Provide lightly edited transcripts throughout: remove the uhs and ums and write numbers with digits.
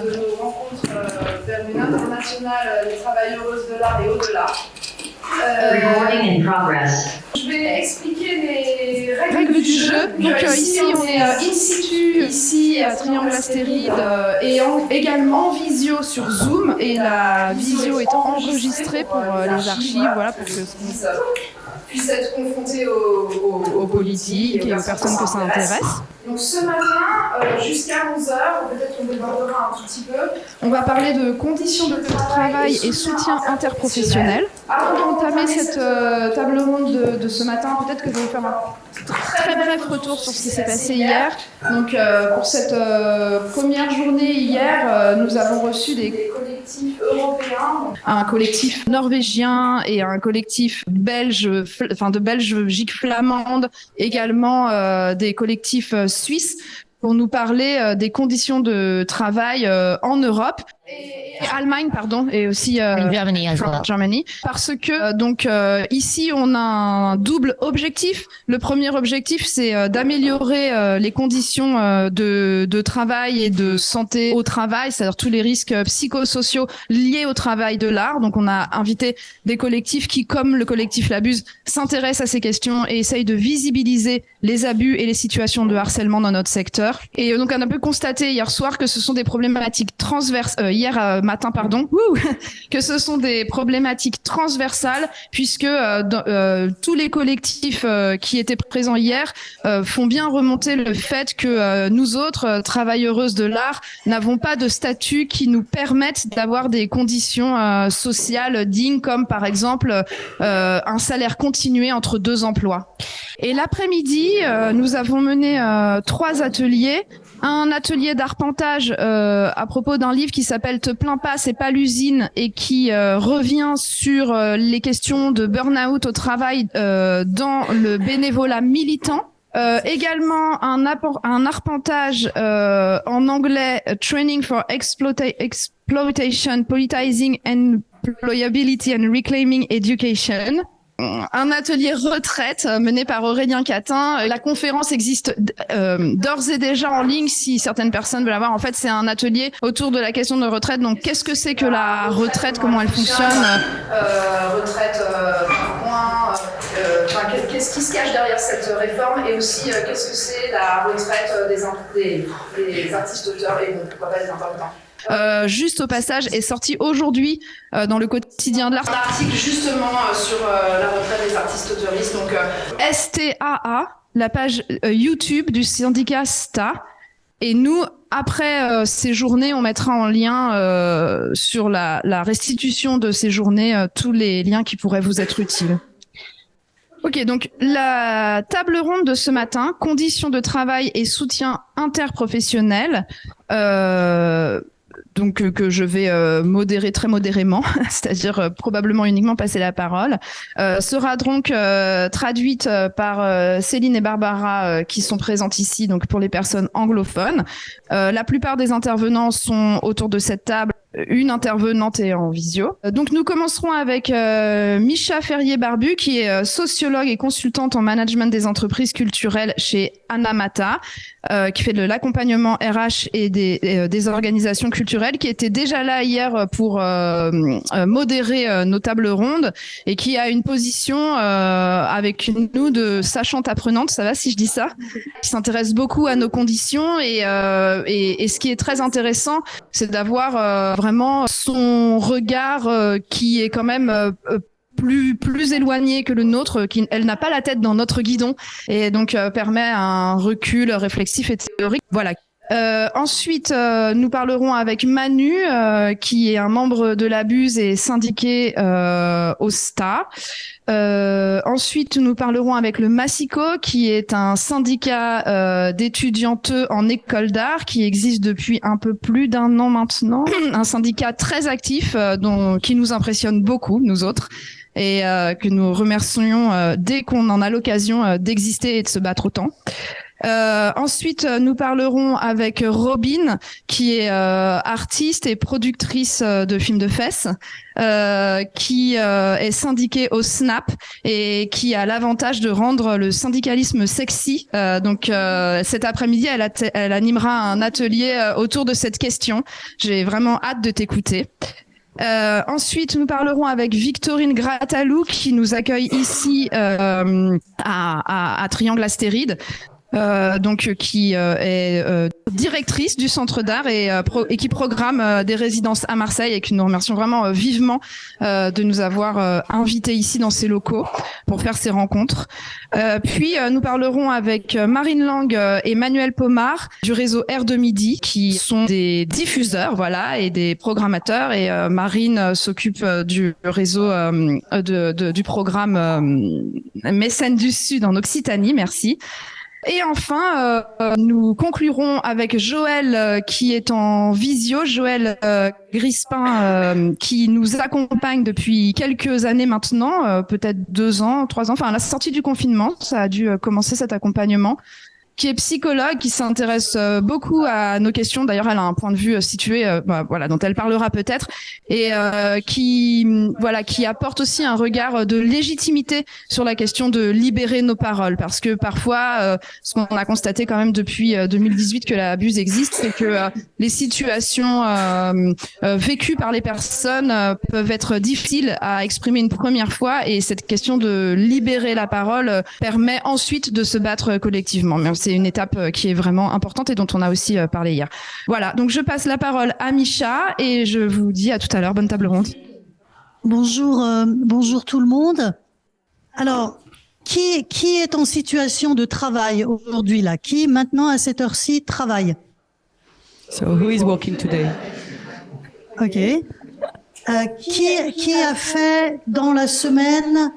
de nos rencontres vers une internationale des travailleuses de l'art et au-delà. Recording in progress. Je vais expliquer les règles du jeu. Donc ici on est in situ, ici à Triangle Astéride et également en visio sur Zoom, et la visio est enregistrée pour les archives, voilà, pour que puisse être confronté aux politiques et aux personnes que ça intéresse. Donc ce matin, jusqu'à 11h, peut-être qu'on débordera un tout petit peu, on va parler de conditions de travail et soutien interprofessionnel. Avant d'entamer cette table ronde de ce matin, peut-être que je vais vous faire un très bref retour sur ce qui s'est passé hier. Donc pour cette première journée hier, nous avons reçu des collectifs européens, un collectif norvégien et un collectif belge, de Belgique flamande, également des collectifs suisses, pour nous parler des conditions de travail en Europe. Et Allemagne, pardon, et aussi Germany as well. Germany, parce que ici on a un double objectif. Le premier objectif, c'est d'améliorer les conditions de travail et de santé au travail, c'est-à-dire tous les risques psychosociaux liés au travail de l'art. Donc on a invité des collectifs qui, comme le collectif Labuse, s'intéressent à ces questions et essayent de visibiliser les abus et les situations de harcèlement dans notre secteur. Et donc on a pu constater hier soir que ce sont des problématiques transverses, hier matin, pardon, que ce sont des problématiques transversales, puisque tous les collectifs qui étaient présents hier font bien remonter le fait que nous autres, travailleuses de l'art, n'avons pas de statut qui nous permettent d'avoir des conditions sociales dignes, comme par exemple un salaire continué entre 2 emplois. Et l'après-midi, nous avons mené 3 ateliers. Un atelier d'arpentage à propos d'un livre qui s'appelle Te plains pas, c'est pas l'usine, et qui revient sur les questions de burn-out au travail dans le bénévolat militant. Également un arpentage en anglais, Training for Exploitation, Politicizing Employability and Reclaiming Education. Un atelier retraite mené par Aurélien Catin. La conférence existe d'ores et déjà en ligne si certaines personnes veulent la voir. En fait, c'est un atelier autour de la question de retraite. Donc, qu'est-ce que c'est que la retraite, comment elle fonctionne, retraite par point, qu'est-ce qui se cache derrière cette réforme, et aussi qu'est-ce que c'est la retraite des artistes auteurs et pourquoi pas des intervenants. Juste au passage, est sorti aujourd'hui dans le quotidien de l'art un article justement sur la retraite des artistes auteuristes, donc STAA, la page YouTube du syndicat STA. Et nous, après ces journées, on mettra en lien sur la restitution de ces journées tous les liens qui pourraient vous être utiles. Ok, donc la table ronde de ce matin, conditions de travail et soutien interprofessionnel, donc que je vais modérer très modérément, c'est-à-dire probablement uniquement passer la parole, sera donc traduite par Céline et Barbara qui sont présentes ici, donc pour les personnes anglophones. La plupart des intervenants sont autour de cette table. Une intervenante est en visio. Donc nous commencerons avec Micha Ferrier-Barbu, qui est sociologue et consultante en management des entreprises culturelles chez Anamata, qui fait de l'accompagnement RH et des organisations culturelles, qui était déjà là hier pour modérer nos tables rondes, et qui a une position avec nous de sachante apprenante, ça va si je dis ça, qui s'intéresse beaucoup à nos conditions, et ce qui est très intéressant, c'est d'avoir vraiment son regard qui est quand même plus éloigné que le nôtre, elle n'a pas la tête dans notre guidon, et donc permet un recul réflexif et théorique. Voilà. Ensuite, nous parlerons avec Manu, qui est un membre de l'Abuse et syndiqué au STA. Ensuite, nous parlerons avec le Massico, qui est un syndicat d'étudianteux en école d'art qui existe depuis un peu plus d'1 an maintenant. Un syndicat très actif, qui nous impressionne beaucoup, nous autres, et que nous remercions dès qu'on en a l'occasion d'exister et de se battre autant. Ensuite, nous parlerons avec Robin, qui est artiste et productrice de films de fesses, qui est syndiquée au SNAP et qui a l'avantage de rendre le syndicalisme sexy. Donc, cet après-midi, elle animera un atelier autour de cette question. J'ai vraiment hâte de t'écouter. Ensuite, nous parlerons avec Victorine Gratalou qui nous accueille ici à Triangle Astéride. Qui est directrice du Centre d'art et qui programme des résidences à Marseille et que nous remercions vraiment vivement de nous avoir invités ici dans ces locaux pour faire ces rencontres. Puis nous parlerons avec Marine Lang et Manuel Pomar du réseau Air de Midi qui sont des diffuseurs et des programmateurs et Marine s'occupe du réseau du programme Mécènes du Sud en Occitanie, merci. Et enfin, nous conclurons avec Joël qui est en visio, Joël Grispin qui nous accompagne depuis quelques années maintenant, peut-être 2 ans, 3 ans, enfin à la sortie du confinement, ça a dû commencer cet accompagnement, qui est psychologue, qui s'intéresse beaucoup à nos questions. D'ailleurs, elle a un point de vue situé, dont elle parlera peut-être, et qui apporte aussi un regard de légitimité sur la question de libérer nos paroles, parce que parfois, ce qu'on a constaté quand même depuis 2018 que l'abus existe, c'est que les situations vécues par les personnes peuvent être difficiles à exprimer une première fois, et cette question de libérer la parole permet ensuite de se battre collectivement. Mais c'est une étape qui est vraiment importante et dont on a aussi parlé hier. Voilà, donc je passe la parole à Micha et je vous dis à tout à l'heure. Bonne table ronde. Bonjour tout le monde. Alors, qui est en situation de travail aujourd'hui là? Qui maintenant à cette heure-ci travaille? So who is working today? Ok. Qui a fait dans la semaine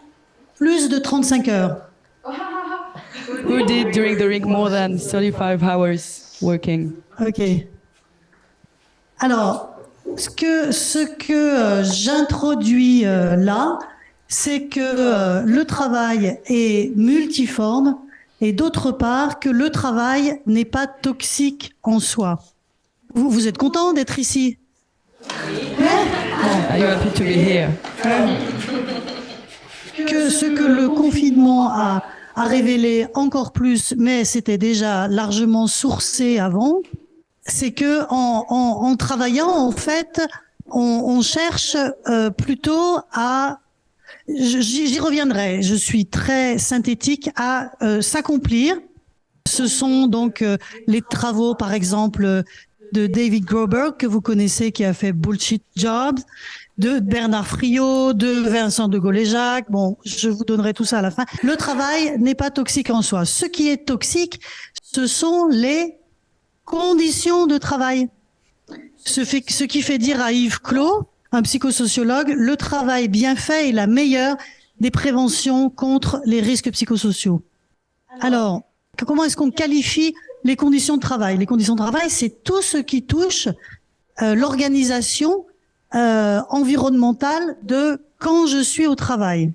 plus de 35 heures? Who did during the week more than 35 hours working? Ok. Alors, ce que j'introduis là, c'est que le travail est multiforme et d'autre part que le travail n'est pas toxique en soi. Vous êtes content d'être ici? Are you happy to be here? Que ce que le confinement a révélé encore plus, mais c'était déjà largement sourcé avant, c'est que en travaillant, en fait, on cherche plutôt à, j'y reviendrai, je suis très synthétique, à s'accomplir. Ce sont donc les travaux, par exemple, de David Groberg, que vous connaissez, qui a fait Bullshit Jobs, de Bernard Friot, de Vincent de Gaulle-Jacques. Bon, je vous donnerai tout ça à la fin. Le travail n'est pas toxique en soi. Ce qui est toxique, ce sont les conditions de travail. Ce qui fait dire à Yves Clos, un psychosociologue, le travail bien fait est la meilleure des préventions contre les risques psychosociaux. Alors, comment est-ce qu'on qualifie les conditions de travail? Les conditions de travail, c'est tout ce qui touche l'organisation environnementale de quand je suis au travail.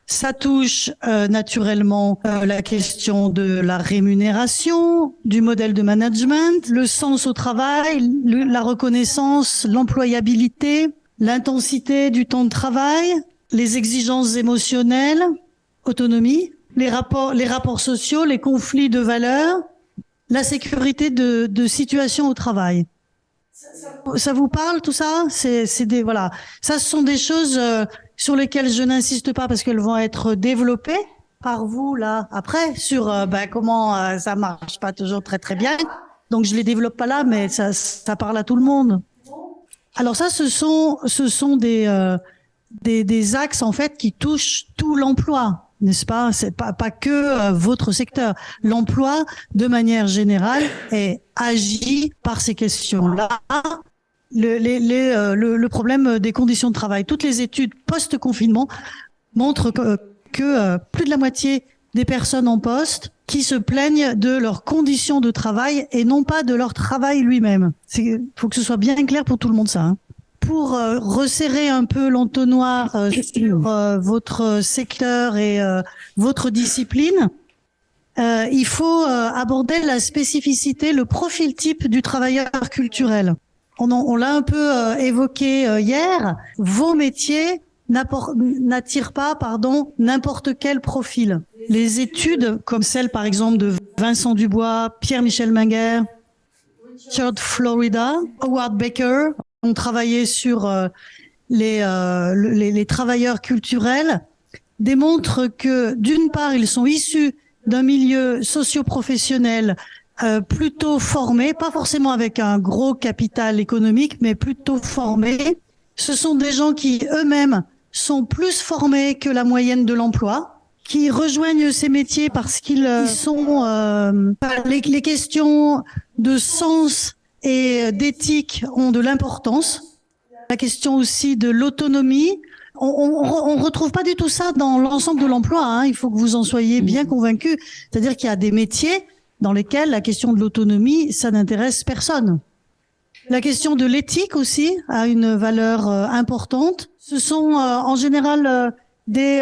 Ça touche naturellement la question de la rémunération, du modèle de management, le sens au travail, la reconnaissance, l'employabilité, l'intensité du temps de travail, les exigences émotionnelles, autonomie, les rapports sociaux, les conflits de valeurs, la sécurité de situation au travail. Ça vous parle tout ça? Voilà. Ça, ce sont des choses sur lesquelles je n'insiste pas parce qu'elles vont être développées par vous là après sur comment ça marche pas toujours très très bien. Donc je les développe pas là, mais ça parle à tout le monde. Alors ça, ce sont des axes en fait qui touchent tout l'emploi, n'est-ce pas? C'est pas que votre secteur. L'emploi, de manière générale, est agi par ces questions-là. Le problème des conditions de travail. Toutes les études post-confinement montrent que plus de la moitié des personnes en poste qui se plaignent de leurs conditions de travail et non pas de leur travail lui-même. Faut que ce soit bien clair pour tout le monde, ça. Hein. Pour resserrer un peu l'entonnoir sur votre secteur et votre discipline, il faut aborder la spécificité, le profil type du travailleur culturel. On l'a un peu évoqué hier. Vos métiers n'attirent pas, n'importe quel profil. Les études, comme celle par exemple de Vincent Dubois, Pierre-Michel Minguer, Richard Florida, Howard Baker, ont travaillé sur les travailleurs culturels, démontrent que d'une part, ils sont issus d'un milieu socio-professionnel plutôt formé, pas forcément avec un gros capital économique, mais plutôt formé. Ce sont des gens qui eux-mêmes sont plus formés que la moyenne de l'emploi, qui rejoignent ces métiers parce qu'ils sont les questions de sens et d'éthique ont de l'importance. La question aussi de l'autonomie. On retrouve pas du tout ça dans l'ensemble de l'emploi, hein. Il faut que vous en soyez bien convaincus. C'est-à-dire qu'il y a des métiers dans lesquels la question de l'autonomie, ça n'intéresse personne. La question de l'éthique aussi a une valeur importante. Ce sont en général des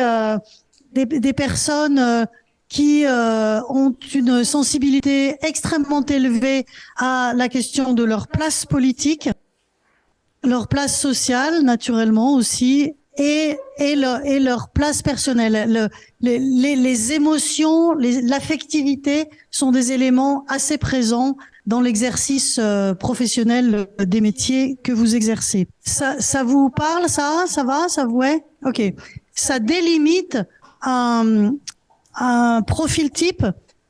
personnes qui ont une sensibilité extrêmement élevée à la question de leur place politique, leur place sociale naturellement aussi, et leur place personnelle. Les émotions, l'affectivité sont des éléments assez présents dans l'exercice professionnel des métiers que vous exercez. Ça vous parle, ça va, ça vous est? Ok. Ça délimite un profil type,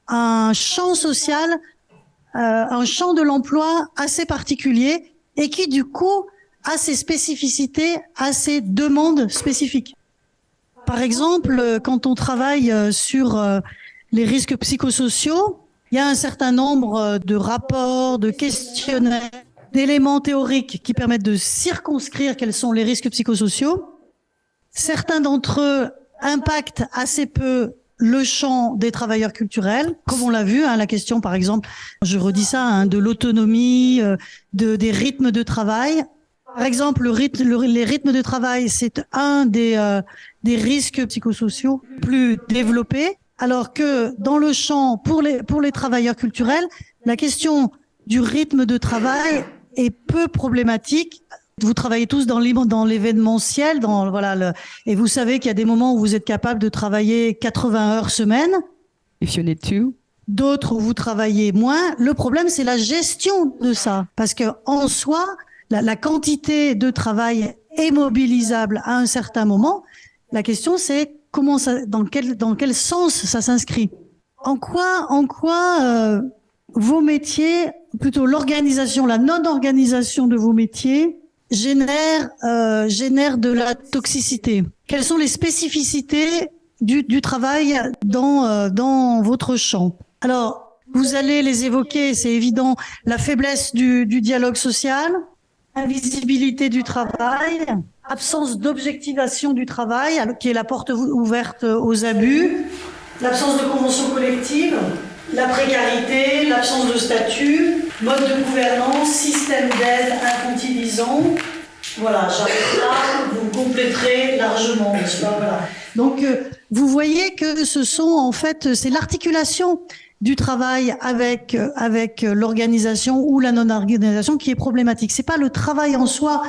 un champ social, un champ de l'emploi assez particulier et qui du coup a ses spécificités, a ses demandes spécifiques. Par exemple, quand on travaille sur les risques psychosociaux, il y a un certain nombre de rapports, de questionnaires, d'éléments théoriques qui permettent de circonscrire quels sont les risques psychosociaux. Certains d'entre eux impactent assez peu le champ des travailleurs culturels, comme on l'a vu, hein, la question par exemple, je redis ça, hein, de l'autonomie, des rythmes de travail. Par exemple, les rythmes de travail, c'est un des risques psychosociaux plus développés, alors que dans le champ, pour les travailleurs culturels, la question du rythme de travail est peu problématique. Vous travaillez tous dans l'événementiel, et vous savez qu'il y a des moments où vous êtes capable de travailler 80 heures semaine. If you need to. D'autres où vous travaillez moins. Le problème, c'est la gestion de ça, parce que en soi, la quantité de travail est mobilisable à un certain moment. La question, c'est dans quel sens ça s'inscrit. En quoi vos métiers, plutôt l'organisation, la non-organisation de vos métiers génère de la toxicité. Quelles sont les spécificités du travail dans votre champ? Alors, vous allez les évoquer, c'est évident, la faiblesse du dialogue social, invisibilité du travail, absence d'objectivation du travail, qui est la porte ouverte aux abus, l'absence de convention collective, la précarité, l'absence de statut, mode de gouvernance, système d'aide infantilisant. Voilà, j'arrête là, vous compléterez largement, n'est-ce pas? Voilà. Donc, vous voyez que ce sont en fait, c'est l'articulation du travail avec l'organisation ou la non-organisation qui est problématique. C'est pas le travail en soi.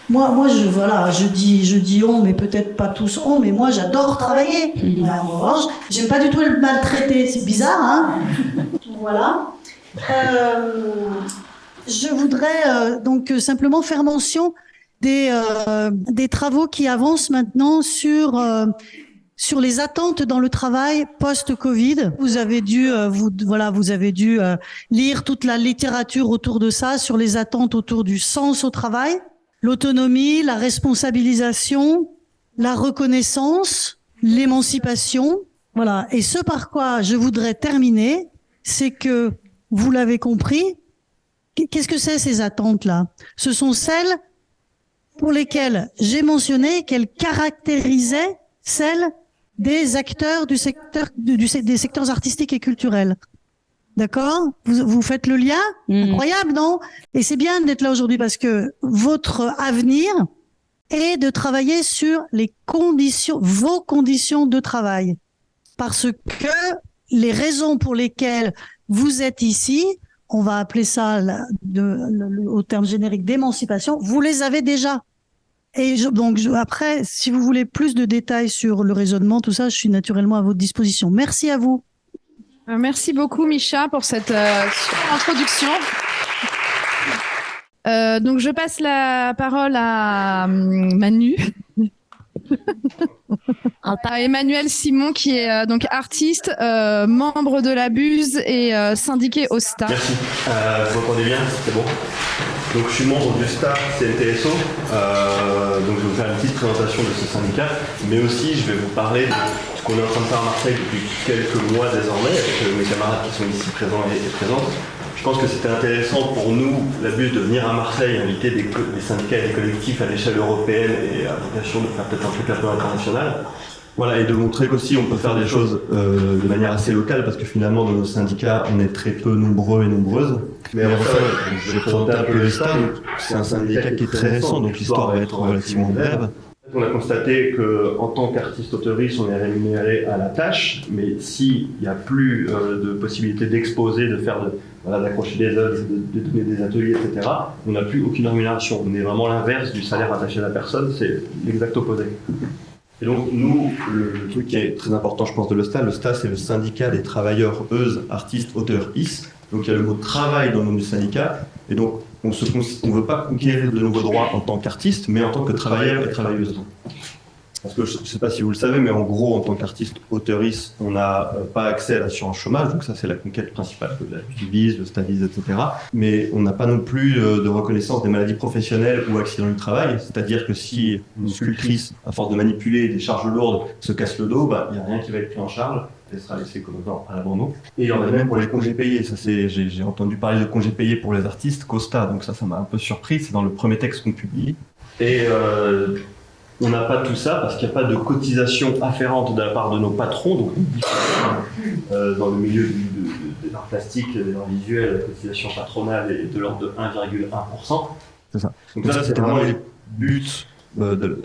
Moi, je dis on, mais peut-être pas tous on, mais moi, j'adore travailler. En revanche, j'aime pas du tout le maltraiter. C'est bizarre, hein? Voilà. Je voudrais donc simplement faire mention des travaux qui avancent maintenant sur les attentes dans le travail post-Covid. Vous avez dû lire toute la littérature autour de ça, sur les attentes autour du sens au travail, l'autonomie, la responsabilisation, la reconnaissance, l'émancipation. Voilà. Et ce par quoi je voudrais terminer, c'est que, vous l'avez compris, qu'est-ce que c'est ces attentes-là? Ce sont celles pour lesquelles j'ai mentionné qu'elles caractérisaient celles des acteurs des secteurs artistiques et culturels. D'accord? Vous faites le lien? Incroyable, non? Et c'est bien d'être là aujourd'hui parce que votre avenir est de travailler sur vos conditions de travail. Parce que les raisons pour lesquelles vous êtes ici, on va appeler ça au terme générique d'émancipation, vous les avez déjà. Et après, si vous voulez plus de détails sur le raisonnement, tout ça, je suis naturellement à votre disposition. Merci à vous. Merci beaucoup, Misha, pour cette super introduction. Donc, je passe la parole à Manu. À Emmanuel Simon, qui est donc artiste, membre de la Buse et syndiqué au STA. Merci. Vous m'entendez bien? C'est bon. Donc je suis membre du STA CNTSO. Donc je vais vous faire une petite présentation de ce syndicat, mais aussi je vais vous parler de ce qu'on est en train de faire à Marseille depuis quelques mois désormais, avec mes camarades qui sont ici présents et présentes. Je pense que c'était intéressant pour nous, la Buse, de venir à Marseille, inviter des syndicats et des collectifs à l'échelle européenne et à vocation de faire peut-être un truc un peu international. Voilà, et de montrer qu'aussi on peut faire des choses de manière assez locale, parce que finalement dans nos syndicats on est très peu nombreux et nombreuses. Mais avant ça, je vais présenter un peu le STA. C'est un syndicat qui est très récent, donc l'histoire va être relativement brève. On a constaté qu'en tant qu'artiste auteuriste, on est rémunéré à la tâche, mais s'il n'y a plus de possibilité d'exposer, de faire d'accrocher des œuvres, de donner des ateliers, etc., on n'a plus aucune rémunération. On est vraiment l'inverse du salaire attaché à la personne, c'est l'exact opposé. Et donc nous, le truc qui est très important, je pense, de le STA, c'est le syndicat des travailleurs, artistes, auteurs, IS. Donc il y a le mot travail dans le nom du syndicat, et donc on ne veut pas conquérir de nouveaux droits en tant qu'artiste, mais en tant que travailleur et travailleuse. Parce que je ne sais pas si vous le savez, mais en gros, en tant qu'artiste auteuriste, on n'a pas accès à l'assurance chômage, donc ça c'est la conquête principale de la Vise, le Stavis, etc. Mais on n'a pas non plus de reconnaissance des maladies professionnelles ou accidents du travail, c'est-à-dire que si une sculptrice, à force de manipuler des charges lourdes, se casse le dos, il n'y a rien qui va être pris en charge, elle sera laissée comme à l'abandon. Et il y en a même pour les congés payés, j'ai entendu parler de congés payés pour les artistes, Costa, donc ça m'a un peu surpris, c'est dans le premier texte qu'on publie. Et on n'a pas tout ça parce qu'il n'y a pas de cotisation afférente de la part de nos patrons, donc dans le milieu des arts plastiques, des arts visuels, la cotisation patronale est de l'ordre de 1,1%. C'est ça. Donc ça, c'était vraiment les buts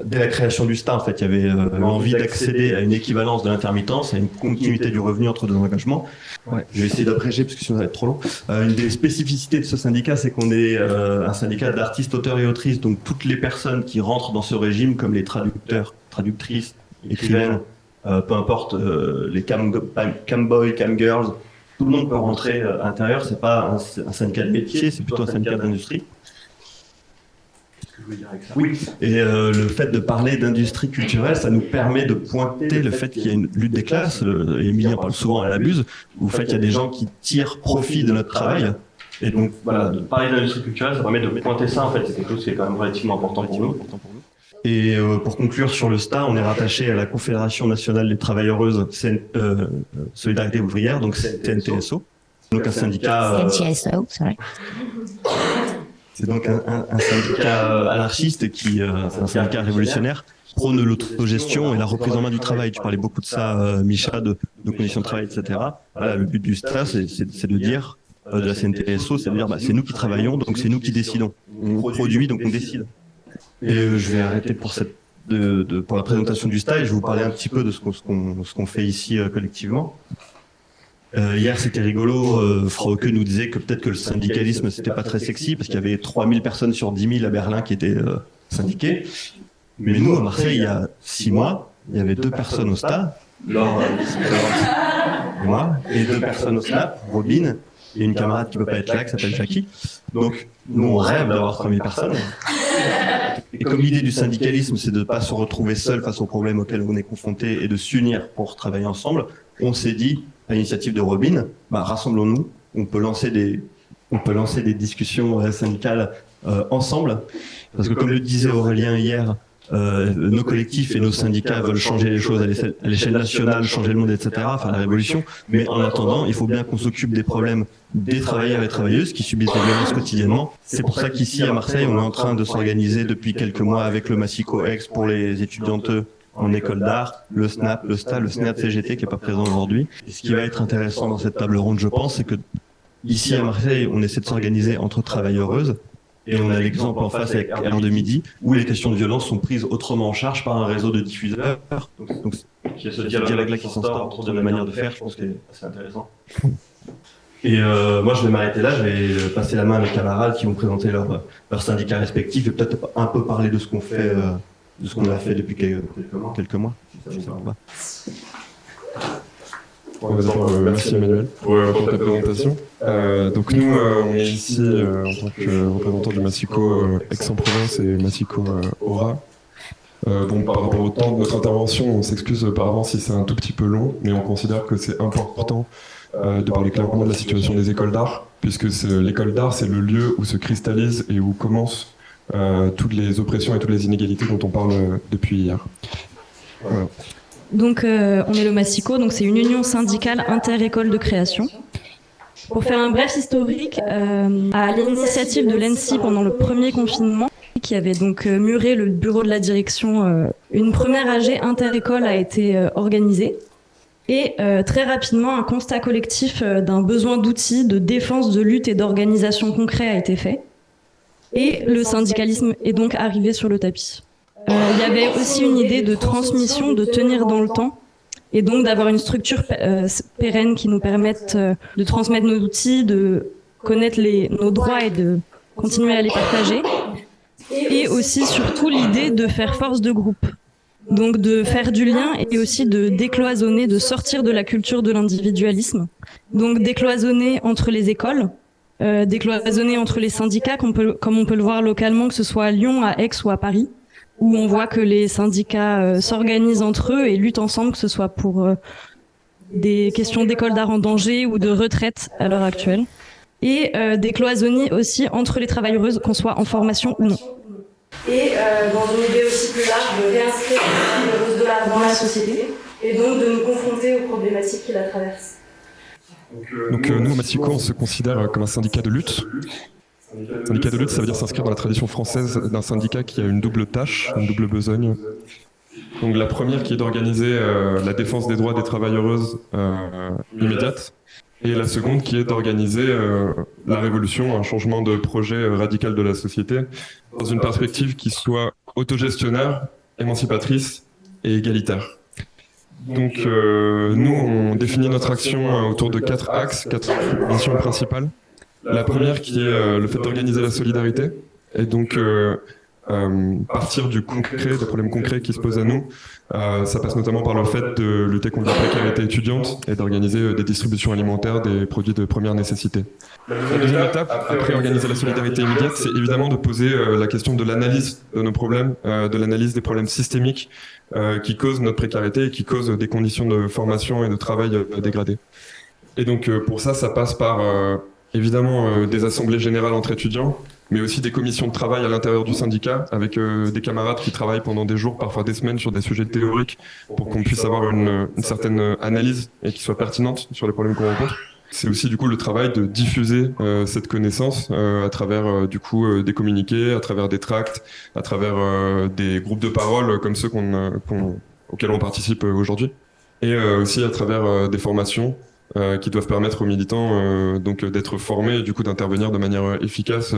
dès la création du STA. En fait, il y avait l'envie d'accéder à une équivalence de l'intermittence, à une continuité du revenu entre deux engagements. Ouais, je vais essayer d'abréger parce que sinon ça va être trop long. Une des spécificités de ce syndicat, c'est qu'on est un syndicat d'artistes, auteurs et autrices, donc toutes les personnes qui rentrent dans ce régime, comme les traducteurs, traductrices, écrivaines, peu importe, les camboys, camgirls, tout le monde peut rentrer à l'intérieur. C'est pas un syndicat de métier, c'est plutôt un syndicat d'industrie. Oui, et le fait de parler d'industrie culturelle, ça nous permet de pointer le fait qu'il y a une lutte des classes. Émilie en parle souvent à la Buse, où le fait qu'il y a des gens qui tirent profit de notre travail. Et donc voilà, de parler d'industrie culturelle, ça permet de pointer ça. En fait, c'est quelque chose qui est quand même relativement important pour nous. Et pour conclure sur le STA, on est rattaché à la Confédération nationale des travailleuses Solidarité ouvrière, donc CNTSO. Donc un syndicat. CNTSO, sorry. C'est donc un syndicat anarchiste qui, un syndicat révolutionnaire, prône l'autogestion et la reprise en main du travail. Tu parlais beaucoup de ça, Misha, de conditions de travail, etc. Voilà, le but du STA, c'est de dire, de la CNTSO, c'est de dire, c'est nous qui travaillons, donc c'est nous qui décidons. On produit, donc on décide. Et je vais arrêter pour la présentation du STA et je vais vous parler un petit peu de ce qu'on fait ici collectivement. Hier, c'était rigolo. Frauke nous disait que peut-être que le syndicalisme, c'était pas très sexy parce qu'il y avait 3000 personnes sur 10 000 à Berlin qui étaient syndiquées. Mais nous, à Marseille, il y a 6 mois, il y avait 2 personnes au STA, Laure et moi, et 2 personnes au SNAP, Robin, et une camarade qui peut pas être là, qui s'appelle Jackie. Donc, nous, on rêve d'avoir 3000 personnes. Et comme l'idée du syndicalisme, c'est de ne pas se retrouver seul face aux problèmes auxquels on est confronté et de s'unir pour travailler ensemble, on s'est dit, à l'initiative de Robin, rassemblons-nous, on peut lancer des discussions syndicales ensemble, parce que comme le disait Aurélien hier, nos collectifs et nos syndicats veulent changer les choses à l'échelle nationale, changer le monde, etc., faire la révolution, mais en attendant, il faut bien qu'on s'occupe des problèmes des travailleurs et travailleuses qui subissent des violences quotidiennement. C'est pour ça qu'ici à Marseille, on est en train de s'organiser depuis quelques mois avec le Massico Ex pour les étudiantes en école d'art, le SNAP, le STA, le SNEAD CGT qui est pas présent aujourd'hui. Et ce qui va être intéressant dans cette table ronde, je pense, c'est que ici à Marseille, on essaie de s'organiser entre travailleuses et on a l'exemple en face avec Alain de Midi où les questions de violence sont prises autrement en charge par un réseau de diffuseurs. Donc qu'il y a ce dialogue-là qui s'instaure entre deux manières de faire, je pense que c'est assez intéressant. Et moi, je vais m'arrêter là, je vais passer la main à mes camarades qui vont présenter leurs syndicats respectifs et peut-être un peu parler de ce qu'on fait, de ce qu'on a fait depuis quelques mois. Si ça vous va. Merci Emmanuel pour ta présentation. Donc nous, on est ici en tant que représentants du Massico Aix-en-Provence et Massico Aura. Par rapport au temps de notre intervention, on s'excuse par avance si c'est un tout petit peu long, mais on considère que c'est important de parler clairement de la situation des écoles d'art, puisque l'école d'art, c'est le lieu où se cristallise et où commencent toutes les oppressions et toutes les inégalités dont on parle depuis hier. Voilà. Donc, on est le Massico, donc c'est une union syndicale inter-école de création. Pour faire un bref historique, à l'initiative de l'ENSI pendant le premier confinement, qui avait donc muré le bureau de la direction, une première AG inter-école a été organisée. Et très rapidement, un constat collectif d'un besoin d'outils, de défense, de lutte et d'organisation concret a été fait. Et le syndicalisme est donc arrivé sur le tapis. Il y avait aussi une idée de transmission, de tenir dans le temps, et donc d'avoir une structure pérenne qui nous permette de transmettre nos outils, de connaître nos droits et de continuer à les partager. Et aussi, surtout, l'idée de faire force de groupe. Donc de faire du lien et aussi de décloisonner, de sortir de la culture de l'individualisme. Donc décloisonner entre les écoles, décloisonner entre les syndicats, comme on peut le voir localement, que ce soit à Lyon, à Aix ou à Paris, où on voit que les syndicats s'organisent entre eux et luttent ensemble, que ce soit pour des questions d'école d'art en danger ou de retraite à l'heure actuelle. Et décloisonner aussi entre les travailleuses, qu'on soit en formation ou non. Et dans une idée aussi plus large, de réinscrire les travailleuses de l'art dans la société et donc de nous confronter aux problématiques qui la traversent. Donc nous, au Massico, on se considère comme un syndicat de lutte. Syndicat de lutte, ça veut dire s'inscrire dans la tradition française d'un syndicat qui a une double tâche, une double besogne. Donc la première qui est d'organiser la défense des droits des travailleuses immédiates, et la seconde qui est d'organiser la révolution, un changement de projet radical de la société, dans une perspective qui soit autogestionnaire, émancipatrice et égalitaire. Donc nous, on définit notre action autour de 4 axes, 4 missions principales. La première qui est le fait d'organiser la solidarité, et donc partir du concret, des problèmes concrets qui se posent à nous. Ça passe notamment par le fait de lutter contre la précarité étudiante et d'organiser des distributions alimentaires des produits de première nécessité. La deuxième étape, après organiser la solidarité immédiate, c'est évidemment de poser la question de l'analyse de nos problèmes, de l'analyse des problèmes systémiques qui causent notre précarité et qui causent des conditions de formation et de travail dégradées. Et donc pour ça passe par évidemment des assemblées générales entre étudiants, mais aussi des commissions de travail à l'intérieur du syndicat, avec des camarades qui travaillent pendant des jours, parfois des semaines, sur des sujets théoriques, pour qu'on puisse avoir une certaine analyse et qui soit pertinente sur les problèmes qu'on rencontre. C'est aussi du coup le travail de diffuser cette connaissance à travers du coup des communiqués, à travers des tracts, à travers des groupes de parole comme ceux auxquels on participe aujourd'hui, et aussi à travers des formations qui doivent permettre aux militants donc d'être formés et du coup d'intervenir de manière efficace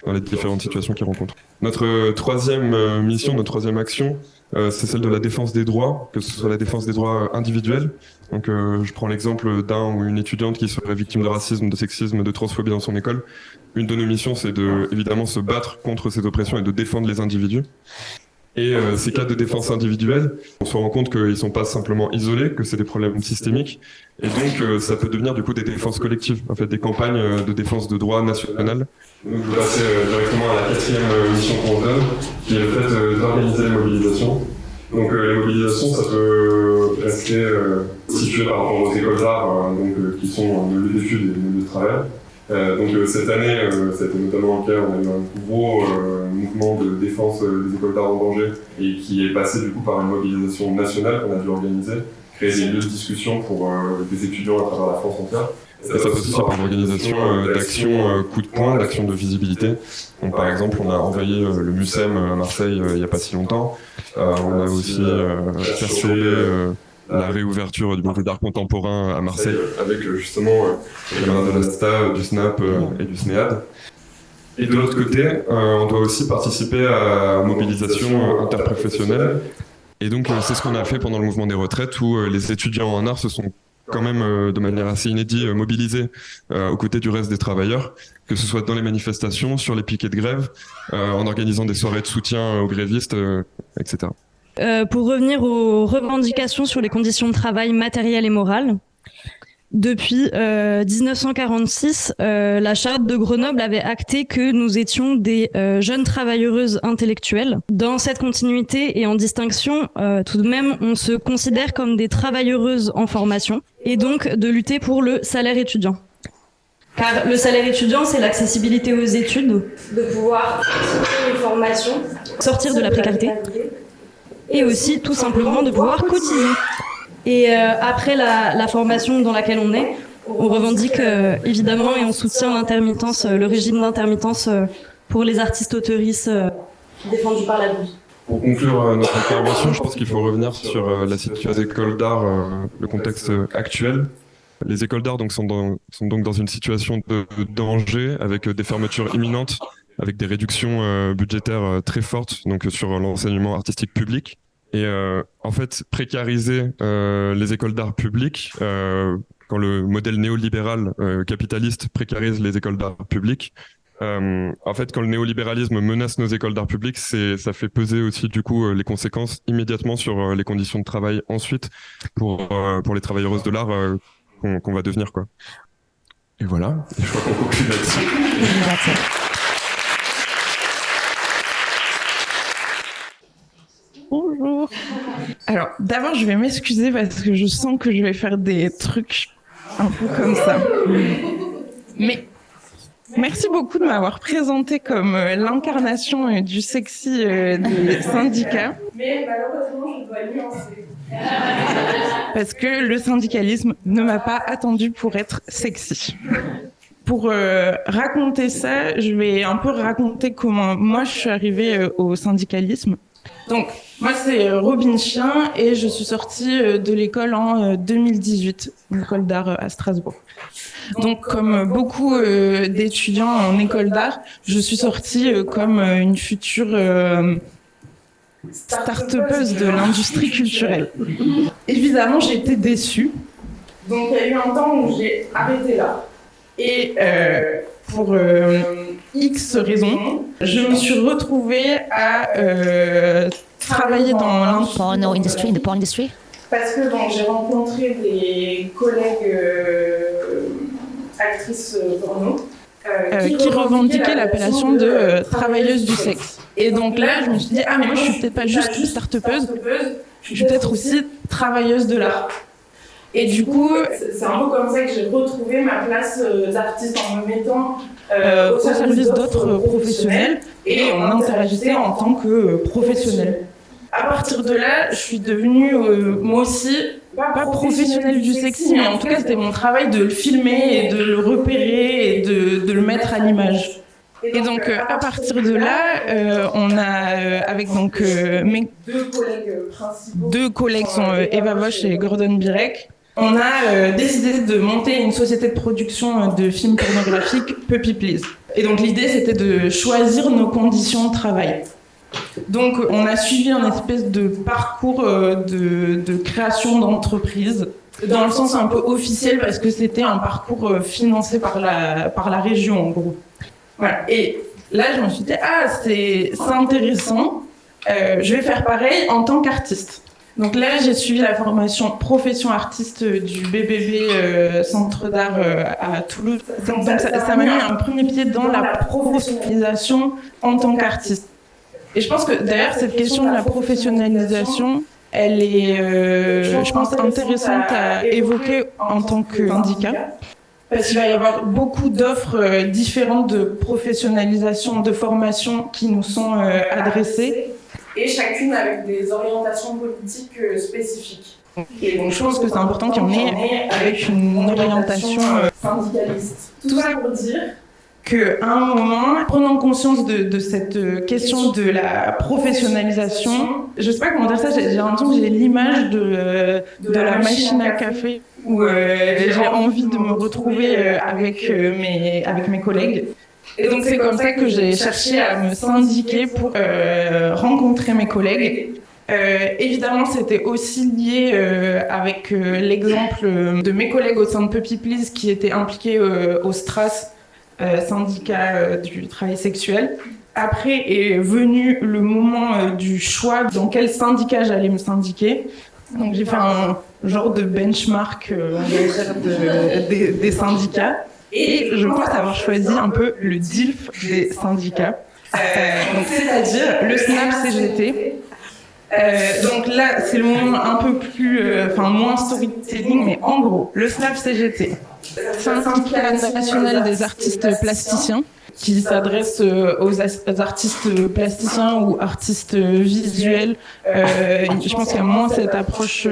dans les différentes situations qu'ils rencontrent. Notre troisième mission, notre troisième action, c'est celle de la défense des droits, que ce soit la défense des droits individuels. Donc je prends l'exemple d'un ou une étudiante qui serait victime de racisme, de sexisme, de transphobie dans son école. Une de nos missions, c'est de évidemment se battre contre ces oppressions et de défendre les individus. Et ces cas de défense individuelle, on se rend compte qu'ils ne sont pas simplement isolés, que c'est des problèmes systémiques, et donc ça peut devenir du coup des défenses collectives, en fait des campagnes de défense de droit national. Donc je vais passer directement à la quatrième mission qu'on donne, qui est le fait d'organiser les mobilisations. Donc les mobilisations, ça peut rester situé par rapport aux écoles d'art, qui sont le lieu d'études et le lieu de travail. Donc cette année, ça a été notamment le cas, on a eu un gros mouvement de défense des écoles d'art en danger et qui est passé du coup par une mobilisation nationale qu'on a dû organiser, créer des lieux de discussion pour des étudiants à travers la France entière. Et ça passe aussi par l'organisation d'actions coup de poing, d'actions de visibilité. Donc par exemple, on a envoyé le MUSEM à Marseille il n'y a pas si longtemps. On a aussi perturbé la réouverture du musée d'art contemporain à Marseille avec justement les camarades de la STA, du SNAP et du SNEAD. Et de l'autre côté, on doit aussi participer à la mobilisation interprofessionnelle. Et donc, c'est ce qu'on a fait pendant le mouvement des retraites, où les étudiants en art se sont quand même, de manière assez inédite, mobilisés aux côtés du reste des travailleurs, que ce soit dans les manifestations, sur les piquets de grève, en organisant des soirées de soutien aux grévistes, etc. Pour revenir aux revendications sur les conditions de travail matérielles et morales, depuis 1946, la charte de Grenoble avait acté que nous étions des jeunes travailleuses intellectuelles. Dans cette continuité et en distinction, tout de même, on se considère comme des travailleuses en formation et donc de lutter pour le salaire étudiant. Car le salaire étudiant, c'est l'accessibilité aux études, de pouvoir suivre une formation, sortir de la précarité et aussi tout simplement de pouvoir cotiser. Et après la formation dans laquelle on est, on revendique évidemment et on soutient l'intermittence, le régime d'intermittence pour les artistes auteuristes défendus par la bourse. Pour conclure notre intervention, je pense qu'il faut revenir sur la situation des écoles d'art, le contexte actuel. Les écoles d'art donc, sont donc dans une situation de danger avec des fermetures imminentes, avec des réductions budgétaires très fortes donc, sur l'enseignement artistique public. Et en fait, précariser les écoles d'art publiques, quand le modèle néolibéral capitaliste précarise les écoles d'art publiques, en fait, quand le néolibéralisme menace nos écoles d'art publiques, ça fait peser aussi du coup les conséquences immédiatement sur les conditions de travail ensuite pour les travailleuses de l'art qu'on va devenir quoi. Et voilà, et je crois qu'on conclut là-dessus. Bonjour. Alors, d'abord, je vais m'excuser parce que je sens que je vais faire des trucs un peu comme ça. Mais merci beaucoup de m'avoir présenté comme l'incarnation du sexy des syndicats. Mais malheureusement, je dois nuancer. Parce que le syndicalisme ne m'a pas attendu pour être sexy. Pour raconter ça, je vais un peu raconter comment moi je suis arrivée au syndicalisme. Donc, moi, c'est Robin Chien et je suis sortie de l'école en 2018, l'école d'art à Strasbourg. Donc, comme beaucoup d'étudiants en école d'art, je suis sortie comme une future start-upeuse de l'industrie culturelle. Évidemment, j'ai été déçue. Donc, il y a eu un temps où j'ai arrêté là. Et pour X raisons, je me suis retrouvée à travailler dans Porno industry, the porn industry. Parce que bon, j'ai rencontré des collègues actrices porno qui revendiquaient l'appellation de travailleuse du sexe. Et donc là, je me suis dit, ah mais moi je suis peut-être pas juste une start-upeuse, je suis peut-être aussi travailleuse de l'art. Et du coup, c'est un peu comme ça que j'ai retrouvé ma place d'artiste en me mettant au service d'autres professionnels et on interagissait en tant que professionnel. À partir de là, je suis devenue moi aussi, pas professionnelle du sexy, mais en tout cas c'était mon travail de le filmer et de le repérer et de le mettre à l'image. Et donc à partir de là, on a avec donc mes deux collègues sont Eva Bosch et Gordon Birek. On a décidé de monter une société de production de films pornographiques, Puppy Please. Et donc l'idée, c'était de choisir nos conditions de travail. Donc on a suivi un espèce de parcours de création d'entreprise, dans le sens un peu officiel, parce que c'était un parcours financé par la région, en gros. Voilà. Et là, je me suis dit, ah, c'est intéressant, je vais faire pareil en tant qu'artiste. Donc là, j'ai suivi la formation profession artiste du BBB Centre d'art à Toulouse. Donc ça m'a mis un premier pied dans la professionnalisation en tant qu'artiste. Et je pense que d'ailleurs, cette question de la professionnalisation, elle est, je pense, intéressante à évoquer en tant que syndicat. Parce qu'il va y avoir beaucoup d'offres différentes de professionnalisation, de formation qui nous sont adressées. Et chacune avec des orientations politiques spécifiques. Et donc je pense que c'est important qu'on ait avec une orientation syndicaliste. Tout ça pour dire qu'à un moment, prenant conscience de cette question de la professionnalisation, je sais pas comment dire ça, j'ai l'impression que j'ai l'image de la machine à café où j'ai envie de me retrouver avec mes collègues. Et donc c'est comme ça que j'ai cherché à me syndiquer pour rencontrer mes collègues Évidemment, c'était aussi lié avec l'exemple de mes collègues au sein de Puppy Please qui étaient impliqués au STRAS, syndicat du travail sexuel. Après est venu le moment du choix dans quel syndicat j'allais me syndiquer. Donc j'ai fait un genre de benchmark des syndicats et je pense avoir choisi un peu le DILF des syndicats. Donc c'est-à-dire le SNAP CGT. Donc là, c'est le moment un peu plus, moins storytelling, mais en gros, le SNAP CGT, c'est un syndicat national des artistes plasticiens qui s'adresse aux artistes plasticiens ou artistes visuels. Je pense qu'il y a moins cette approche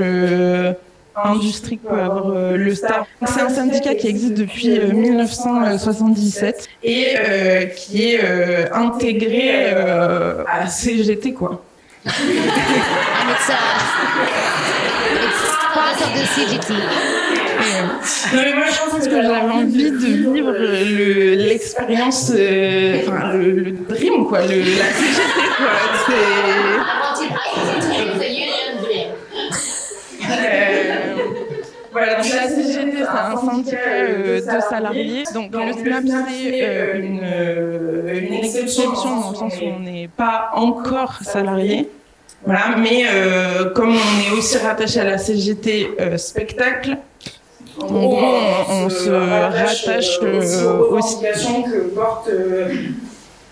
industrie que peut avoir le STAR. C'est un syndicat qui existe depuis 1977 et qui est intégré à CGT, quoi. And it's part of the CGT. Non mais moi je pense que j'avais envie de vivre l'expérience, le dream quoi, la CGT quoi. Voilà, donc la CGT c'est un syndicat de salariés. Donc le SNAP c'est une exception dans le sens où on n'est pas encore salarié. Voilà, mais comme on est aussi rattaché à la CGT spectacle, en gros, on se rattache aux obligations que portent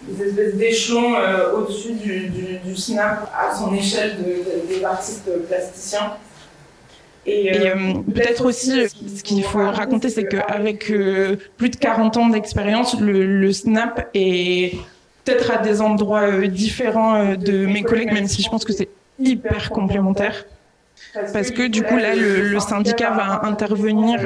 des espèces d'échelons au-dessus du SNAP à son échelle des artistes plasticiens. Et peut-être aussi, ce qu'il faut raconter, c'est qu'avec plus de 40 ans d'expérience, le SNAP est peut-être à des endroits différents de mes collègues, même si je pense que c'est hyper complémentaire. Parce que du coup, là, le syndicat va intervenir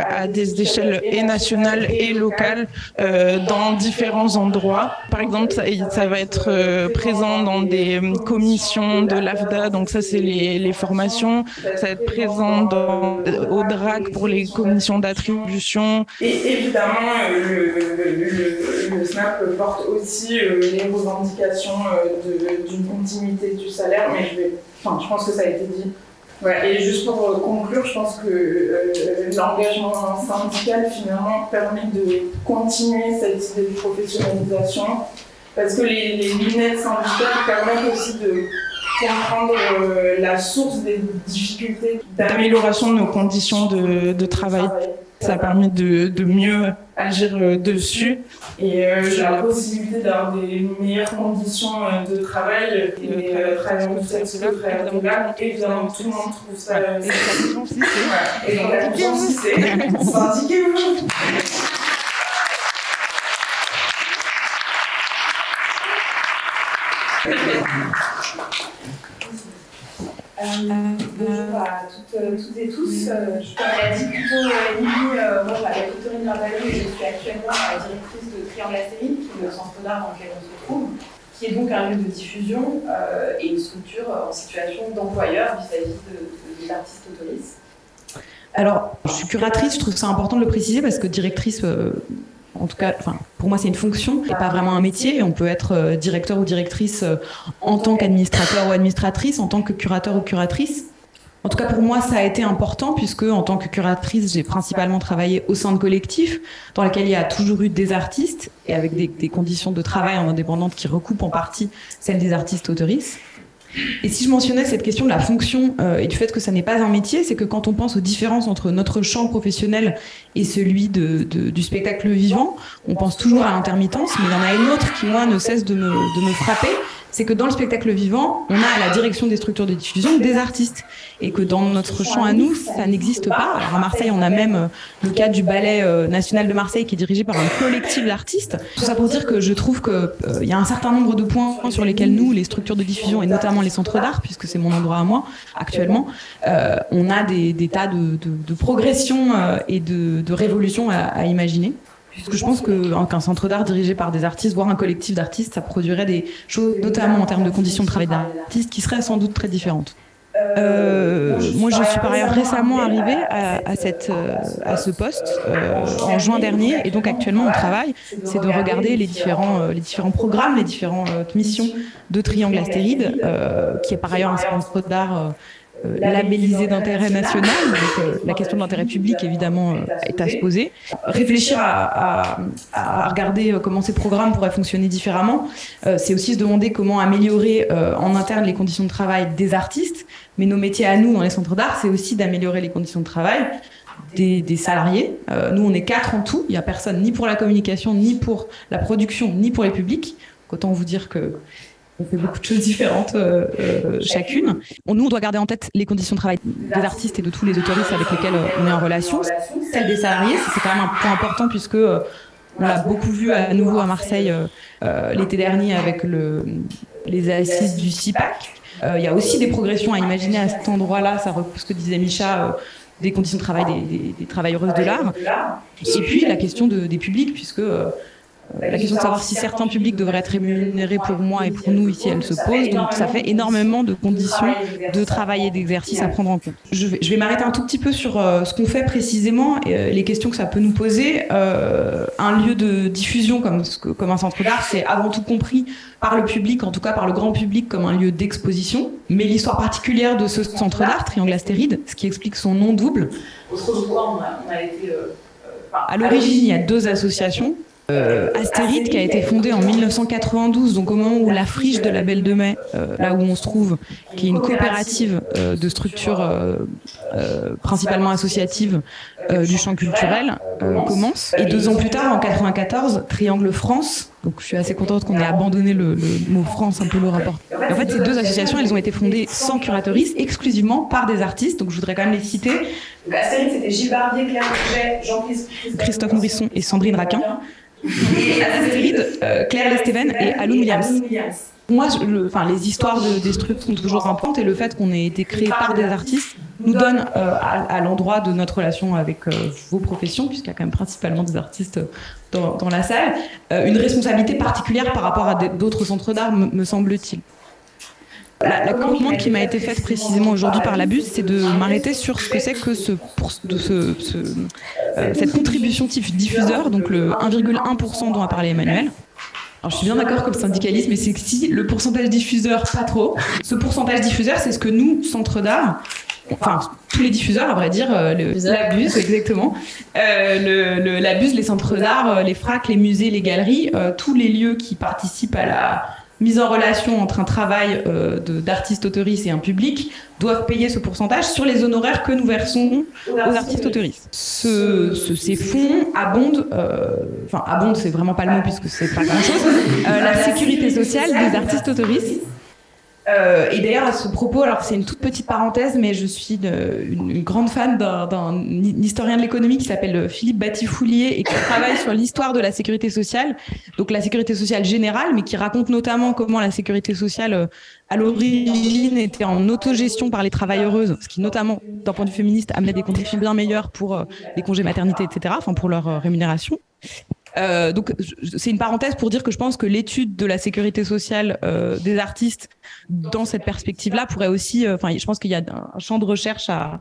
à des échelles et nationales et locales dans différents endroits. Par exemple, ça va être présent dans des commissions de l'AFDA, donc ça, c'est les formations. Ça va être présent au DRAC pour les commissions d'attribution. Et évidemment, le SNAP porte aussi les revendications d'une continuité du salaire, mais je pense que ça a été dit. Ouais, et juste pour conclure, je pense que l'engagement syndical finalement permet de continuer cette idée de professionnalisation parce que les lunettes syndicales permettent aussi de comprendre la source des difficultés d'amélioration de nos conditions de travail. Ça permet de mieux agir dessus et j'ai la possibilité d'avoir des meilleures conditions de travail et travailler en sexe, travailler intégral. Évidemment, tout le monde trouve ça. Et donc la confiance, c'est syndiquez-vous. Bonjour à toutes et tous. Comme l'a dit plutôt Émilie, moi je m'appelle Victorine Lardalou et je suis actuellement directrice de Triangle Série, qui est le centre d'art dans lequel on se trouve, qui est donc un lieu de diffusion et une structure en situation d'employeur vis-à-vis des artistes autoristes. Alors, je suis curatrice, je trouve ça important de le préciser parce que directrice, en tout cas, pour moi, c'est une fonction, et pas vraiment un métier. On peut être directeur ou directrice en tant qu'administrateur ou administratrice, en tant que curateur ou curatrice. En tout cas, pour moi, ça a été important puisque, en tant que curatrice, j'ai principalement travaillé au sein de collectifs dans lesquels il y a toujours eu des artistes et avec des conditions de travail en indépendante qui recoupent en partie celles des artistes autoristes. Et si je mentionnais cette question de la fonction et du fait que ça n'est pas un métier, c'est que quand on pense aux différences entre notre champ professionnel et celui du spectacle vivant, on pense toujours à l'intermittence, mais il y en a une autre qui, moi, ne cesse de me frapper, c'est que dans le spectacle vivant, on a à la direction des structures de diffusion des artistes. Et que dans notre champ à nous, ça n'existe pas. Alors à Marseille, on a même le cadre du Ballet national de Marseille qui est dirigé par un collectif d'artistes. Tout ça pour dire que je trouve qu'il y a un certain nombre de points sur lesquels nous, les structures de diffusion, et notamment les centres d'art, puisque c'est mon endroit à moi actuellement, on a des tas de progression et de révolution à imaginer. Puisque je pense qu'un centre d'art dirigé par des artistes, voire un collectif d'artistes, ça produirait des choses, notamment en termes de conditions de travail d'artistes, qui seraient sans doute très différentes. Moi, je suis par ailleurs récemment arrivée à ce poste en juin dernier, et donc actuellement mon travail, c'est de regarder les différents programmes, les différentes missions de Triangle Astéride, qui est par ailleurs un centre d'art labellisé d'intérêt national, donc la question de l'intérêt public évidemment est à se poser. Réfléchir à regarder comment ces programmes pourraient fonctionner différemment, c'est aussi se demander comment améliorer en interne les conditions de travail des artistes, mais nos métiers à nous dans les centres d'art, c'est aussi d'améliorer les conditions de travail des salariés. Nous on est 4 en tout, il n'y a personne ni pour la communication, ni pour la production, ni pour les publics, donc autant vous dire que on fait beaucoup de choses différentes chacune. Nous, on doit garder en tête les conditions de travail des artistes et de tous les autoristes avec lesquels on est en relation. Celle des salariés, c'est quand même un point important puisque on l'a beaucoup vu à nouveau à Marseille l'été dernier avec les assises du CIPAC. Il y a aussi des progressions à imaginer à cet endroit-là, ça reprend ce que disait Micha, des conditions de travail des travailleuses de l'art. Et puis la question des publics, puisque la question de savoir si certains publics devraient être rémunérés pour moi et pour nous ici, elle se pose. Donc ça fait énormément de conditions de travail et d'exercice à prendre en compte. Je vais m'arrêter un tout petit peu sur ce qu'on fait précisément, et les questions que ça peut nous poser. Un lieu de diffusion comme un centre d'art, c'est avant tout compris par le public, en tout cas par le grand public, comme un lieu d'exposition. Mais l'histoire particulière de ce centre d'art, Triangle Astéride, ce qui explique son nom double, autour de quoi on a été... à l'origine, il y a 2 associations. Astéride qui a été fondée en 1992, donc au moment où la friche de la Belle de Mai, là où on se trouve, qui est une coopérative de structures principalement associatives du champ culturel, commence. Et 2 ans plus tard, en 94, Triangle France, donc je suis assez contente qu'on ait abandonné le mot France, un peu le rapport. Et en fait, ces 2 associations, elles ont été fondées sans curatrice, exclusivement par des artistes, donc je voudrais quand même les citer. Astéride, c'était Gilles Barbier, Claire Leget, Jean-Christophe Morisson et Sandrine Raquin. Et Astéride, Claire Lesteven et Alun Williams. Moi, les histoires des structures sont toujours importantes, et le fait qu'on ait été créé par des artistes nous donne, à l'endroit de notre relation avec vos professions, puisqu'il y a quand même principalement des artistes dans la salle, une responsabilité particulière par rapport à d'autres centres d'art, me semble-t-il. La commande qui m'a été faite précisément aujourd'hui par la BUS, c'est de m'arrêter sur ce que c'est que cette contribution type diffuseur, donc le 1,1% dont a parlé Emmanuel. Alors, je suis bien d'accord comme syndicaliste, mais c'est que si le pourcentage diffuseur, pas trop, ce pourcentage diffuseur, c'est ce que nous, centres d'art, enfin, tous les diffuseurs, à vrai dire, la BUS, exactement, la BUS, les centres d'art, les FRAC, les musées, les galeries, tous les lieux qui participent à la mise en relation entre un travail d'artiste autoristes et un public doivent payer ce pourcentage sur les honoraires que nous versons aux artistes autoristes. Ces fonds abondent, abondent, c'est vraiment pas le mot puisque c'est pas grand-chose, la sécurité sociale des artistes autoristes. Et d'ailleurs, à ce propos, alors c'est une toute petite parenthèse, mais je suis une grande fan d'un historien de l'économie qui s'appelle Philippe Batifoulier et qui travaille sur l'histoire de la sécurité sociale, donc la sécurité sociale générale, mais qui raconte notamment comment la sécurité sociale, à l'origine, était en autogestion par les travailleuses, ce qui, notamment, d'un point de vue féministe, amenait des conditions bien meilleures pour les congés maternité, etc., enfin pour leur rémunération. Donc c'est une parenthèse pour dire que je pense que l'étude de la sécurité sociale des artistes dans cette perspective-là pourrait aussi, je pense qu'il y a un champ de recherche à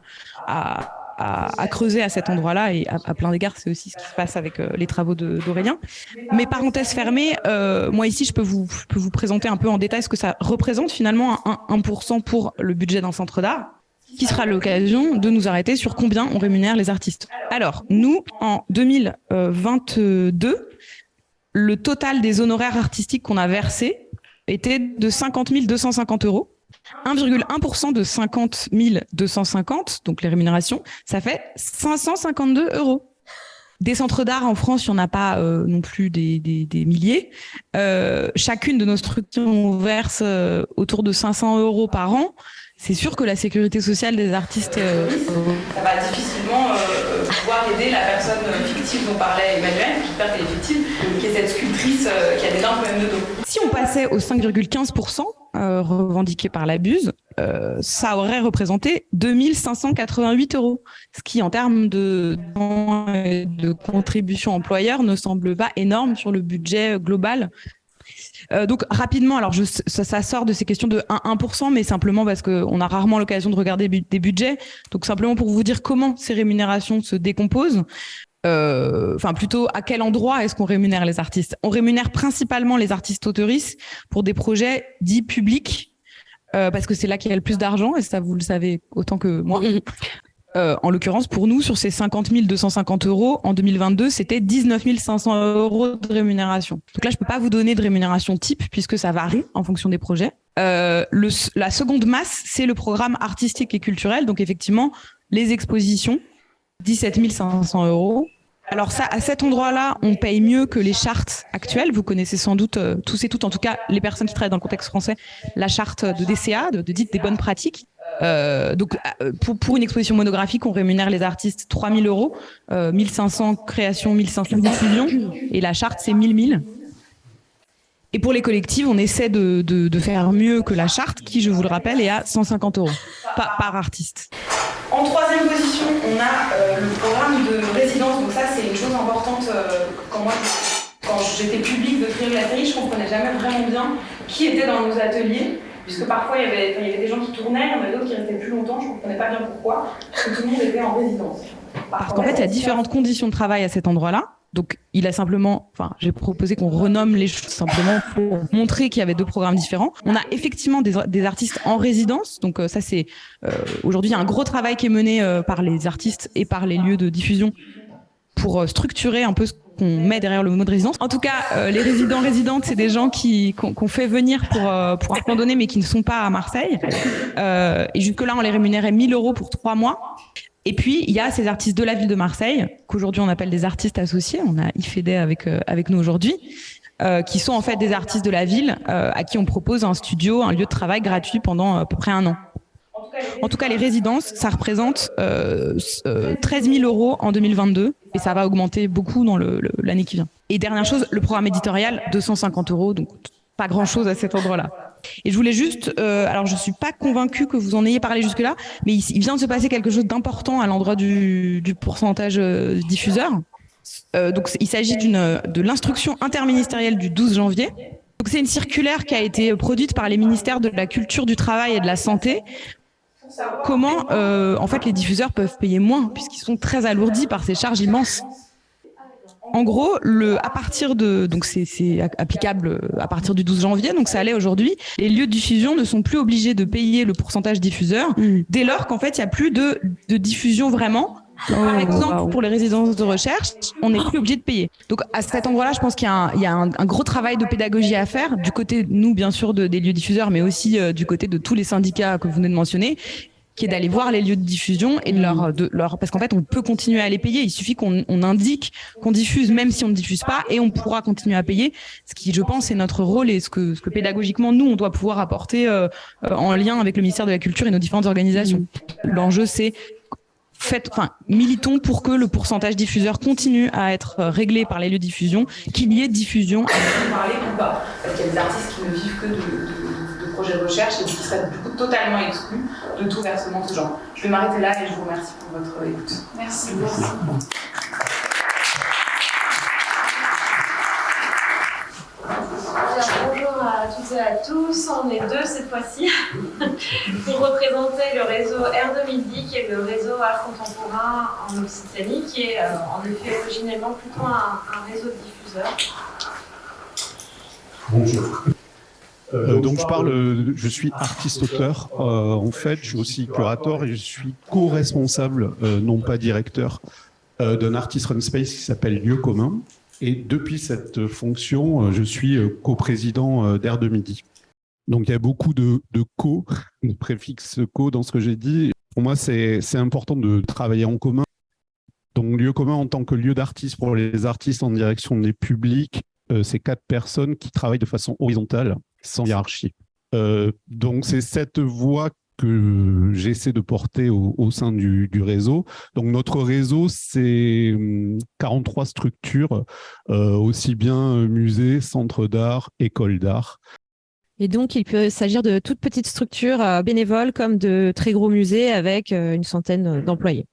creuser à cet endroit-là, et à plein d'égards c'est aussi ce qui se passe avec les travaux d'Aurélien. Mais parenthèse fermée, moi ici je peux vous présenter un peu en détail ce que ça représente finalement, 1% pour le budget d'un centre d'art, qui sera l'occasion de nous arrêter sur combien on rémunère les artistes. Alors, nous, en 2022, le total des honoraires artistiques qu'on a versés était de 50 250 €. 1,1% de 50 250, donc les rémunérations, ça fait 552 €. Des centres d'art en France, il n'y en a pas non plus des milliers. Chacune de nos structures verse autour de 500 € par an. C'est sûr que la sécurité sociale des artistes, ça va difficilement pouvoir aider la personne fictive dont parlait Emmanuel, j'espère qu'elle est fictive, qui est cette sculptrice qui a d'énormes problèmes de dos. Si on passait aux 5,15% revendiqués par la BUS, ça aurait représenté 2 588 €, ce qui, en termes de contribution employeur, ne semble pas énorme sur le budget global. Donc rapidement, alors ça sort de ces questions de 1%, mais simplement parce qu'on a rarement l'occasion de regarder des budgets. Donc simplement pour vous dire comment ces rémunérations se décomposent. Enfin plutôt à quel endroit est-ce qu'on rémunère les artistes? On rémunère principalement les artistes-auteuristes pour des projets dits publics, parce que c'est là qu'il y a le plus d'argent, et ça vous le savez autant que moi. En l'occurrence, pour nous, sur ces 50 250 € en 2022, c'était 19 500 € de rémunération. Donc là, je peux pas vous donner de rémunération type puisque ça varie en fonction des projets. La seconde masse, c'est le programme artistique et culturel. Donc effectivement, les expositions, 17 500 €. Alors ça, à cet endroit-là, on paye mieux que les chartes actuelles. Vous connaissez sans doute tous et toutes, en tout cas les personnes qui travaillent dans le contexte français, la charte de DCA, de dites des bonnes pratiques. Donc pour une exposition monographique, on rémunère les artistes 3 000 €, 1 500 créations, 1 500 diffusions, et la charte c'est 1 000. Et pour les collectives, on essaie de faire mieux que la charte, qui, je vous le rappelle, est à 150 € par artiste. En troisième position, on a le programme de résidence. Donc ça, c'est une chose importante. Quand j'étais publique de Triangle la série, je comprenais jamais vraiment bien qui était dans nos ateliers, puisque parfois il y avait des gens qui tournaient, il y en avait d'autres qui restaient plus longtemps. Je comprenais pas bien pourquoi, parce que tout le monde était en résidence. Parce qu'en fait, il y a différentes conditions de travail à cet endroit-là. Donc, j'ai proposé qu'on renomme les choses simplement pour montrer qu'il y avait deux programmes différents. On a effectivement des artistes en résidence. Donc, ça, c'est aujourd'hui un gros travail qui est mené par les artistes et par les lieux de diffusion pour structurer un peu ce qu'on met derrière le mot de résidence. En tout cas, les résidentes, c'est des gens qu'on fait venir pour un plan donné, mais qui ne sont pas à Marseille. Et jusque-là, on les rémunérait 1 000 € pour 3 mois. Et puis, il y a ces artistes de la ville de Marseille, qu'aujourd'hui on appelle des artistes associés, on a IFEDE avec nous aujourd'hui, qui sont en fait des artistes de la ville à qui on propose un studio, un lieu de travail gratuit pendant à peu près 1 an. En tout cas, les résidences, ça représente 13 000 € en 2022, et ça va augmenter beaucoup dans l'année qui vient. Et dernière chose, le programme éditorial, 250 €, donc pas grand-chose à cet endroit-là. Et je voulais juste, alors je suis pas convaincue que vous en ayez parlé jusque-là, mais il vient de se passer quelque chose d'important à l'endroit du pourcentage diffuseur. Donc il s'agit de l'instruction interministérielle du 12 janvier. Donc c'est une circulaire qui a été produite par les ministères de la Culture, du Travail et de la Santé. Comment en fait les diffuseurs peuvent payer moins puisqu'ils sont très alourdis par ces charges immenses. En gros, à partir donc c'est applicable à partir du 12 janvier, donc ça allait aujourd'hui. Les lieux de diffusion ne sont plus obligés de payer le pourcentage diffuseur dès lors qu'en fait il y a plus de diffusion vraiment. Par exemple, pour les résidences de recherche, on n'est plus obligé de payer. Donc à cet endroit-là, je pense qu'il y a un gros travail de pédagogie à faire du côté, nous bien sûr, des lieux diffuseurs, mais aussi du côté de tous les syndicats que vous venez de mentionner, qui est d'aller voir les lieux de diffusion et de leur parce qu'en fait on peut continuer à les payer, il suffit qu'on indique qu'on diffuse même si on ne diffuse pas et on pourra continuer à payer, ce qui je pense est notre rôle et ce que pédagogiquement nous on doit pouvoir apporter en lien avec le ministère de la Culture et nos différentes organisations. L'enjeu c'est militons pour que le pourcentage diffuseur continue à être réglé par les lieux de diffusion, qu'il y ait diffusion à parler ou pas, parce qu'il y a des artistes qui ne vivent que de projets de recherche et qui seraient du coup totalement exclus de tout versement de ce genre. Je vais m'arrêter là et je vous remercie pour votre écoute. Merci. Bonjour à toutes et à tous, on est deux cette fois-ci pour représenter le réseau R2Midi qui est le réseau art contemporain en Occitanie qui est en effet originellement plutôt un réseau de diffuseurs. Bonjour. Donc je suis artiste-auteur. En fait, je suis aussi curateur et je suis co-responsable, non pas directeur, d'un artist run space qui s'appelle Lieu commun. Et depuis cette fonction, je suis coprésident d'R2Midi. Donc il y a beaucoup de préfixes co dans ce que j'ai dit. Pour moi, c'est important de travailler en commun. Donc Lieu commun en tant que lieu d'artiste pour les artistes en direction des publics, c'est 4 personnes qui travaillent de façon horizontale, sans hiérarchie. Donc c'est cette voie que j'essaie de porter au sein du réseau. Donc notre réseau, c'est 43 structures, aussi bien musées, centres d'art, écoles d'art. Et donc, il peut s'agir de toutes petites structures bénévoles comme de très gros musées avec une centaine d'employés.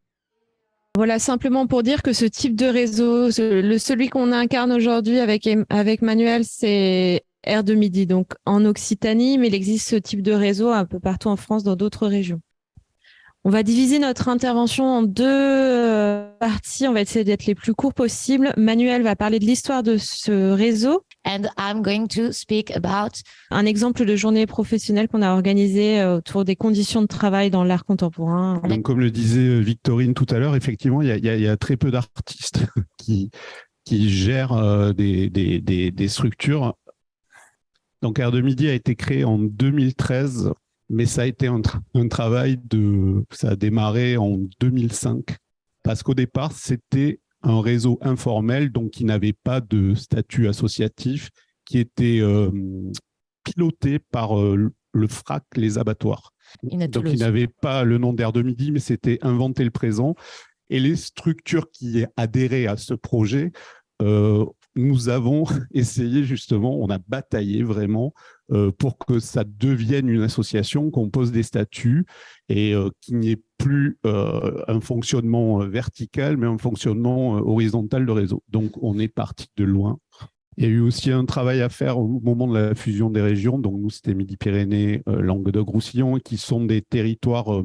Voilà, simplement pour dire que ce type de réseau, celui qu'on incarne aujourd'hui avec Manuel, c'est R2Midi, donc en Occitanie, mais il existe ce type de réseau un peu partout en France, dans d'autres régions. On va diviser notre intervention en deux parties. On va essayer d'être les plus courts possibles. Manuel va parler de l'histoire de ce réseau. And I'm going to speak about un exemple de journée professionnelle qu'on a organisée autour des conditions de travail dans l'art contemporain. Donc, comme le disait Victorine tout à l'heure, effectivement, il y a très peu d'artistes qui gèrent des structures. Donc, R2Midi a été créé en 2013. Mais ça a été un travail ça a démarré en 2005, parce qu'au départ, c'était un réseau informel, donc qui n'avait pas de statut associatif, qui était piloté par le FRAC, les abattoirs. Donc, il n'avait pas le nom d'R2Midi, mais c'était Inventer le présent. Et les structures qui adhéraient à ce projet, nous avons essayé justement, on a bataillé vraiment pour que ça devienne une association, qu'on pose des statuts et qu'il n'y ait plus un fonctionnement vertical, mais un fonctionnement horizontal de réseau. Donc, on est parti de loin. Il y a eu aussi un travail à faire au moment de la fusion des régions. Donc, nous, c'était Midi-Pyrénées, Languedoc-Roussillon, qui sont des territoires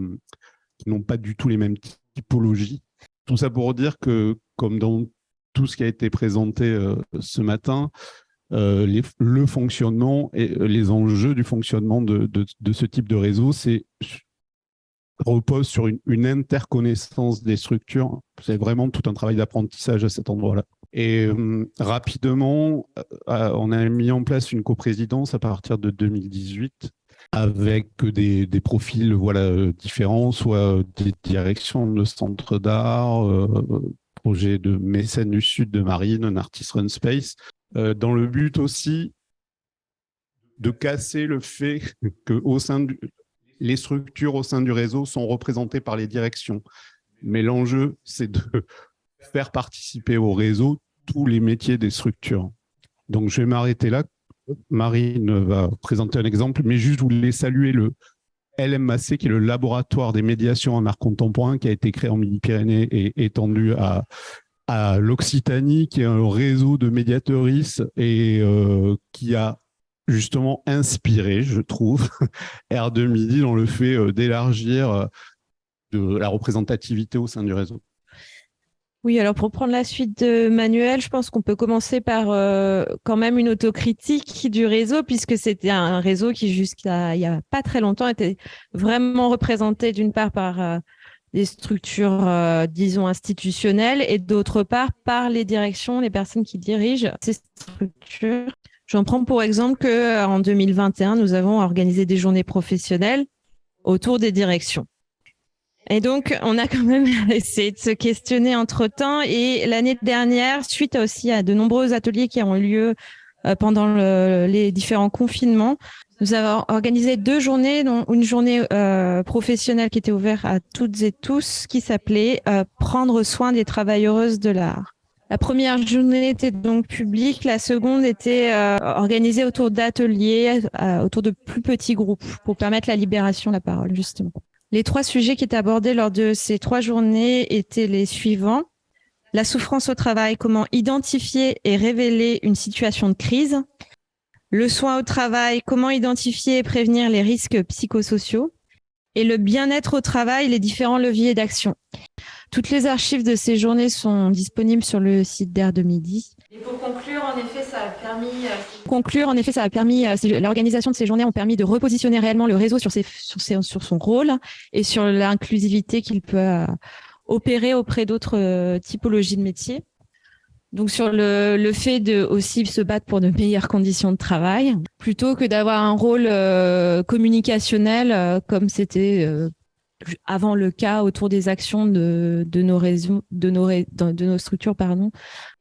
qui n'ont pas du tout les mêmes typologies. Tout ça pour dire que, comme dans tout ce qui a été présenté ce matin, le fonctionnement et les enjeux du fonctionnement de ce type de réseau, repose sur une interconnaissance des structures. C'est vraiment tout un travail d'apprentissage à cet endroit-là. Et rapidement, on a mis en place une coprésidence à partir de 2018 avec des profils différents, soit des directions de centres d'art, projet de mécène du Sud de Marine, un Artist Run Space, dans le but aussi de casser le fait que les structures au sein du réseau sont représentées par les directions. Mais l'enjeu, c'est de faire participer au réseau tous les métiers des structures. Donc, je vais m'arrêter là. Marine va présenter un exemple, mais juste je voulais saluer le LMAC, qui est le laboratoire des médiations en art contemporain, qui a été créé en Midi-Pyrénées et étendu à l'Occitanie, qui est un réseau de médiatrices et qui a justement inspiré, je trouve, R2Midi dans le fait d'élargir de la représentativité au sein du réseau. Oui, alors pour prendre la suite de Manuel, je pense qu'on peut commencer par quand même une autocritique du réseau, puisque c'était un réseau qui jusqu'à il n'y a pas très longtemps était vraiment représenté d'une part par des structures, disons, institutionnelles et d'autre part par les directions, les personnes qui dirigent ces structures. J'en prends pour exemple qu'en 2021, nous avons organisé des journées professionnelles autour des directions. Et donc, on a quand même essayé de se questionner entre-temps. Et l'année dernière, suite aussi à de nombreux ateliers qui ont eu lieu pendant les différents confinements, nous avons organisé 2 journées, dont une journée professionnelle qui était ouverte à toutes et tous, qui s'appelait « Prendre soin des travailleuses de l'art ». La première journée était donc publique, la seconde était organisée autour d'ateliers, autour de plus petits groupes, pour permettre la libération de la parole, justement. Les 3 sujets qui étaient abordés lors de ces 3 journées étaient les suivants. La souffrance au travail, comment identifier et révéler une situation de crise. Le soin au travail, comment identifier et prévenir les risques psychosociaux. Et le bien-être au travail, les différents leviers d'action. Toutes les archives de ces journées sont disponibles sur le site d'R2Midi. Et pour conclure, en effet, ça a permis... L'organisation de ces journées ont permis de repositionner réellement le réseau sur son rôle et sur l'inclusivité qu'il peut opérer auprès d'autres typologies de métiers. Donc sur le fait de aussi se battre pour de meilleures conditions de travail, plutôt que d'avoir un rôle communicationnel comme c'était avant le cas autour des actions de nos structures, pardon.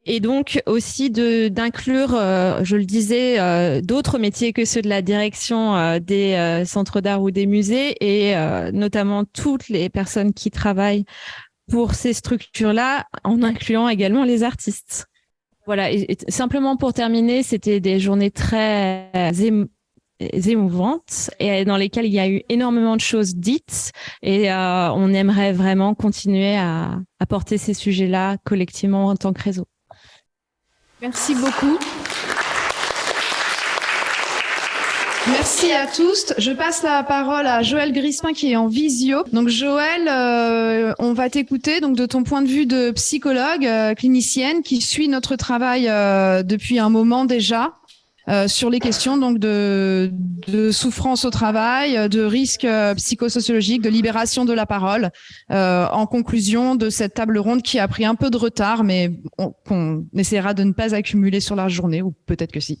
Et donc aussi d'inclure, je le disais, d'autres métiers que ceux de la direction des centres d'art ou des musées, et notamment toutes les personnes qui travaillent pour ces structures-là, en incluant également les artistes. Voilà, et simplement pour terminer, c'était des journées très émouvantes et dans lesquelles il y a eu énormément de choses dites, et on aimerait vraiment continuer à porter ces sujets-là collectivement en tant que réseau. Merci beaucoup. Merci à tous. Je passe la parole à Joël Grispin qui est en visio. Donc Joël, on va t'écouter donc de ton point de vue de psychologue, clinicienne qui suit notre travail depuis un moment déjà. Sur les questions donc de souffrance au travail, de risques psychosociologiques, de libération de la parole, en conclusion de cette table ronde qui a pris un peu de retard, mais qu'on essaiera de ne pas accumuler sur la journée, ou peut-être que si.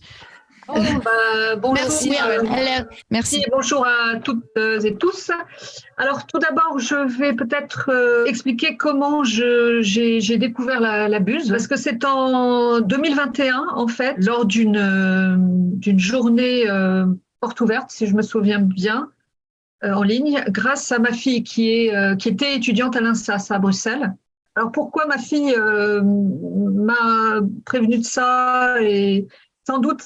Bonjour. Merci. Merci. Bonjour à toutes et tous. Alors tout d'abord, je vais peut-être expliquer comment j'ai découvert la buse, parce que c'est en 2021 en fait, lors d'une journée porte ouverte, si je me souviens bien, en ligne, grâce à ma fille qui était étudiante à l'INSAS à Bruxelles. Alors pourquoi ma fille m'a prévenu de ça et sans doute,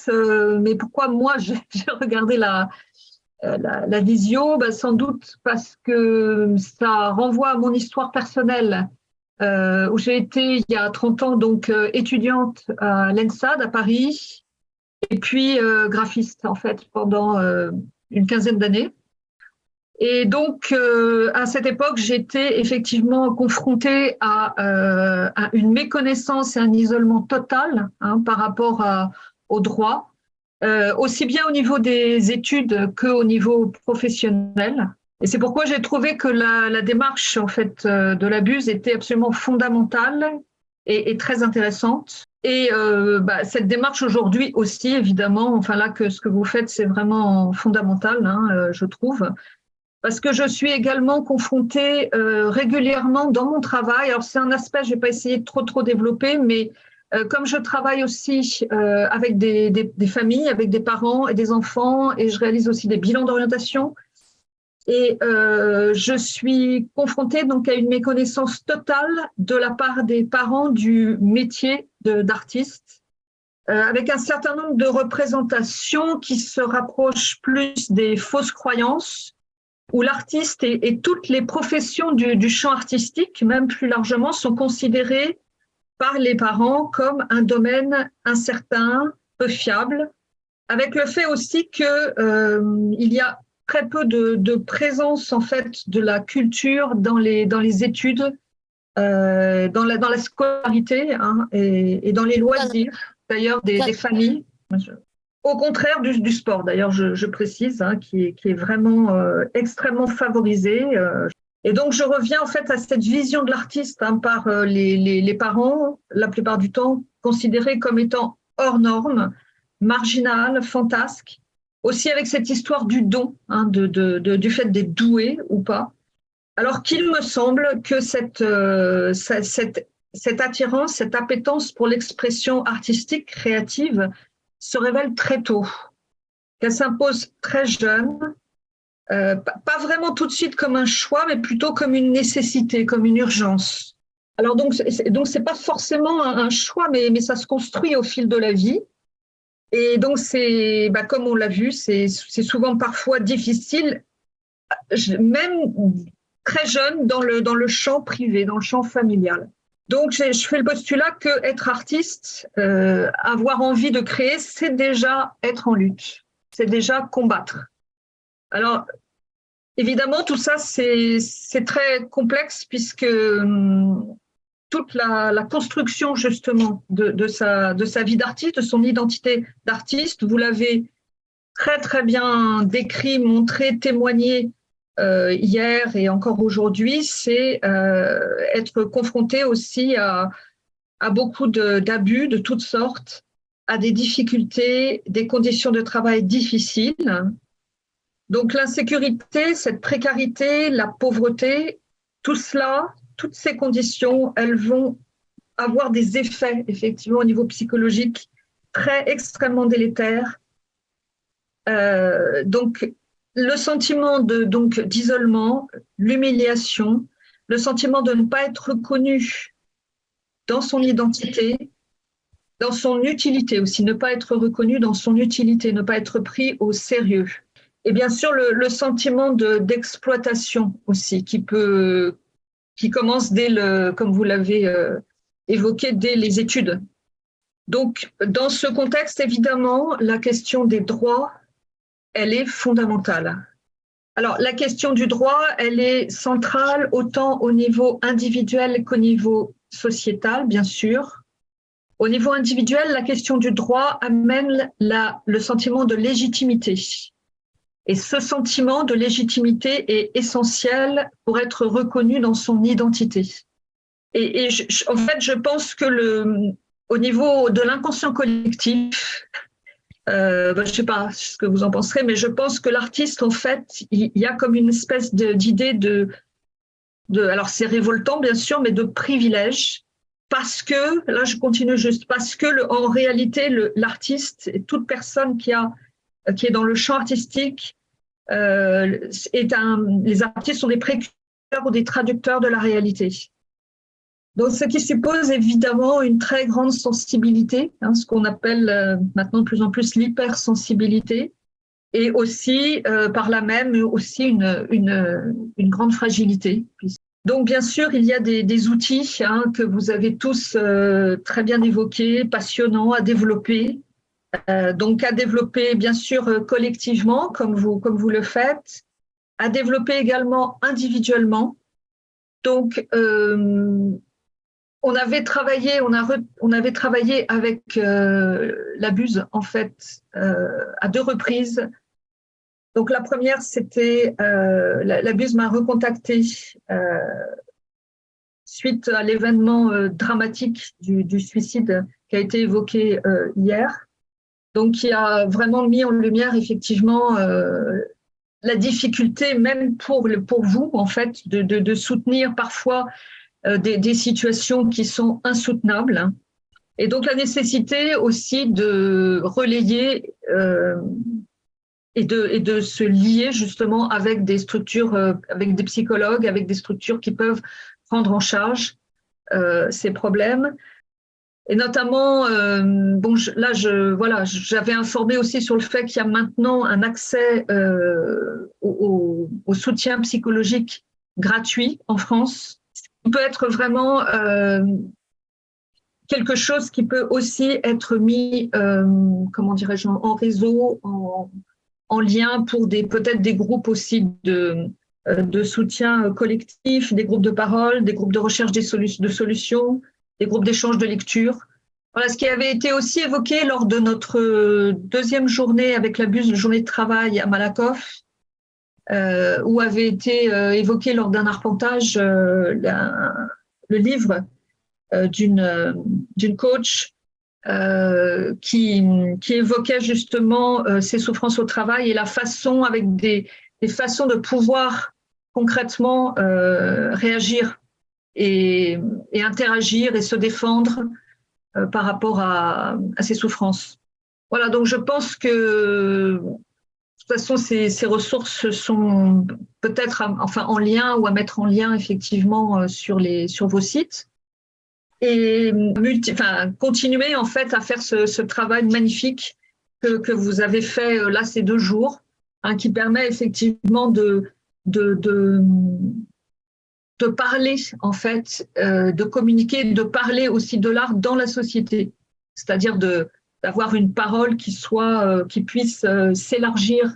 mais pourquoi moi j'ai regardé la visio, sans doute parce que ça renvoie à mon histoire personnelle, où j'ai été il y a 30 ans donc étudiante à l'ENSAD à Paris, et puis graphiste en fait pendant une quinzaine d'années. Et donc à cette époque, j'étais effectivement confrontée à une méconnaissance et un isolement total par rapport au droit, aussi bien au niveau des études qu'au niveau professionnel. Et c'est pourquoi j'ai trouvé que la démarche en fait de la buse était absolument fondamentale et très intéressante. Et cette démarche aujourd'hui aussi, évidemment, enfin là que ce que vous faites, c'est vraiment fondamental, je trouve, parce que je suis également confrontée régulièrement dans mon travail. Alors c'est un aspect, je vais pas essayer de trop développer, mais comme je travaille aussi avec des familles, avec des parents et des enfants, et je réalise aussi des bilans d'orientation, et je suis confrontée donc à une méconnaissance totale de la part des parents du métier d'artiste, avec un certain nombre de représentations qui se rapprochent plus des fausses croyances, où l'artiste et toutes les professions du champ artistique, même plus largement, sont considérées par les parents comme un domaine incertain, peu fiable, avec le fait aussi qu'il y a très peu de présence en fait de la culture dans les études, dans la scolarité et dans les loisirs d'ailleurs des familles. Au contraire du sport d'ailleurs, je précise, qui est vraiment extrêmement favorisé. Et donc, je reviens en fait à cette vision de l'artiste par les parents, la plupart du temps considérée comme étant hors norme, marginale, fantasque. Aussi avec cette histoire du don, du fait d'être doué ou pas. Alors qu'il me semble que cette attirance, cette appétence pour l'expression artistique, créative, se révèle très tôt, qu'elle s'impose très jeune. Pas vraiment tout de suite comme un choix, mais plutôt comme une nécessité, comme une urgence. Alors donc c'est pas forcément un choix, mais ça se construit au fil de la vie. Et donc c'est, comme on l'a vu, c'est souvent parfois difficile, même très jeune dans le champ privé, dans le champ familial. Donc je fais le postulat que être artiste, avoir envie de créer, c'est déjà être en lutte, c'est déjà combattre. Alors, évidemment, tout ça, c'est très complexe puisque toute la construction, justement, de sa vie d'artiste, de son identité d'artiste, vous l'avez très, très bien décrit, montré, témoigné hier et encore aujourd'hui, c'est être confronté aussi à beaucoup d'abus de toutes sortes, à des difficultés, des conditions de travail difficiles. Donc l'insécurité, cette précarité, la pauvreté, tout cela, toutes ces conditions, elles vont avoir des effets effectivement au niveau psychologique extrêmement délétères. Donc le sentiment d'isolement, l'humiliation, le sentiment de ne pas être reconnu dans son identité, dans son utilité aussi, ne pas être reconnu dans son utilité, ne pas être pris au sérieux. Et bien sûr, le sentiment d'exploitation aussi, qui commence comme vous l'avez évoqué, dès les études. Donc, dans ce contexte, évidemment, la question des droits elle est fondamentale. Alors, la question du droit, elle est centrale autant au niveau individuel qu'au niveau sociétal, bien sûr. Au niveau individuel, la question du droit amène le sentiment de légitimité. Et ce sentiment de légitimité est essentiel pour être reconnu dans son identité. Et en fait, je pense que au niveau de l'inconscient collectif, je ne sais pas ce que vous en penserez, mais je pense que l'artiste, en fait, il y a comme une espèce d'idée alors c'est révoltant bien sûr, mais de privilège, parce que, là je continue juste, parce que en réalité, l'artiste et toute personne qui est dans le champ artistique, les artistes sont des précurseurs ou des traducteurs de la réalité. Donc, ce qui suppose évidemment une très grande sensibilité, ce qu'on appelle maintenant de plus en plus l'hypersensibilité, et aussi, par là même, aussi une grande fragilité. Donc, bien sûr, il y a des outils que vous avez tous très bien évoqués, passionnants à développer. Donc, à développer, bien sûr, collectivement, comme vous le faites, à développer également individuellement. Donc, on avait travaillé avec la Buse, en fait, à 2 reprises. Donc, la première, c'était la Buse m'a recontacté suite à l'événement dramatique du suicide qui a été évoqué hier. Donc, qui a vraiment mis en lumière, effectivement, la difficulté, même pour vous, en fait, de soutenir parfois des situations qui sont insoutenables. Et donc, la nécessité aussi de relayer et de se lier justement avec des structures, avec des psychologues, avec des structures qui peuvent prendre en charge ces problèmes. Et notamment, j'avais informé aussi sur le fait qu'il y a maintenant un accès au soutien psychologique gratuit en France, qui peut être vraiment quelque chose qui peut aussi être mis, comment dirais-je, en réseau, en lien pour peut-être des groupes aussi de soutien collectif, des groupes de parole, des groupes de recherche de solutions, des groupes d'échange de lecture. Voilà ce qui avait été aussi évoqué lors de notre 2e journée avec la Buse, journée de travail à Malakoff, où avait été évoqué lors d'un arpentage le livre d'une coach qui évoquait justement ces souffrances au travail et la façon, avec des façons de pouvoir concrètement réagir et interagir et se défendre par rapport à ces souffrances. Voilà, donc je pense que de toute façon, ces ressources sont peut-être en lien ou à mettre en lien effectivement sur vos sites. Et continuer en fait à faire ce travail magnifique que vous avez fait là ces 2 jours, qui permet effectivement de parler en fait, de communiquer, de parler aussi de l'art dans la société, c'est-à-dire d'avoir une parole qui puisse s'élargir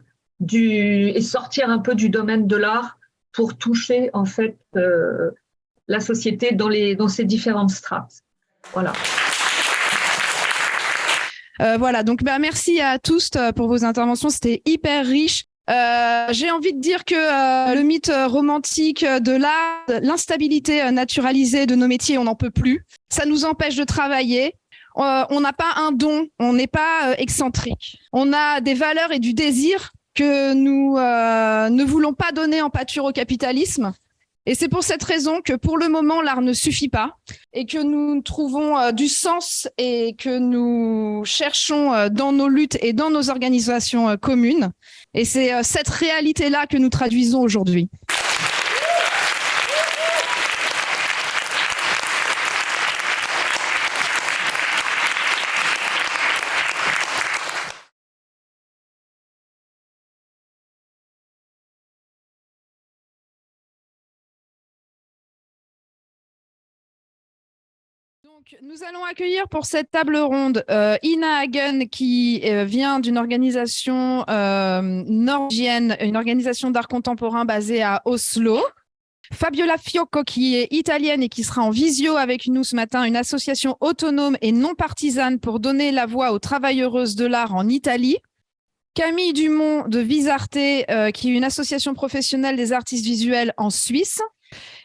et sortir un peu du domaine de l'art pour toucher en fait la société dans ses différentes strates. Voilà. Voilà, donc merci à tous pour vos interventions, c'était hyper riche. J'ai envie de dire que le mythe romantique de l'art, l'instabilité naturalisée de nos métiers, on n'en peut plus. Ça nous empêche de travailler. On n'a pas un don, on n'est pas excentrique. On a des valeurs et du désir que nous ne voulons pas donner en pâture au capitalisme. Et c'est pour cette raison que pour le moment, l'art ne suffit pas et que nous trouvons du sens et que nous cherchons dans nos luttes et dans nos organisations communes. Et c'est cette réalité-là que nous traduisons aujourd'hui. Donc, nous allons accueillir pour cette table ronde Ina Hagen qui vient d'une organisation norvégienne, une organisation d'art contemporain basée à Oslo. Fabiola Fiocco qui est italienne et qui sera en visio avec nous ce matin, une association autonome et non partisane pour donner la voix aux travailleuses de l'art en Italie. Camille Dumont de Visarte qui est une association professionnelle des artistes visuels en Suisse.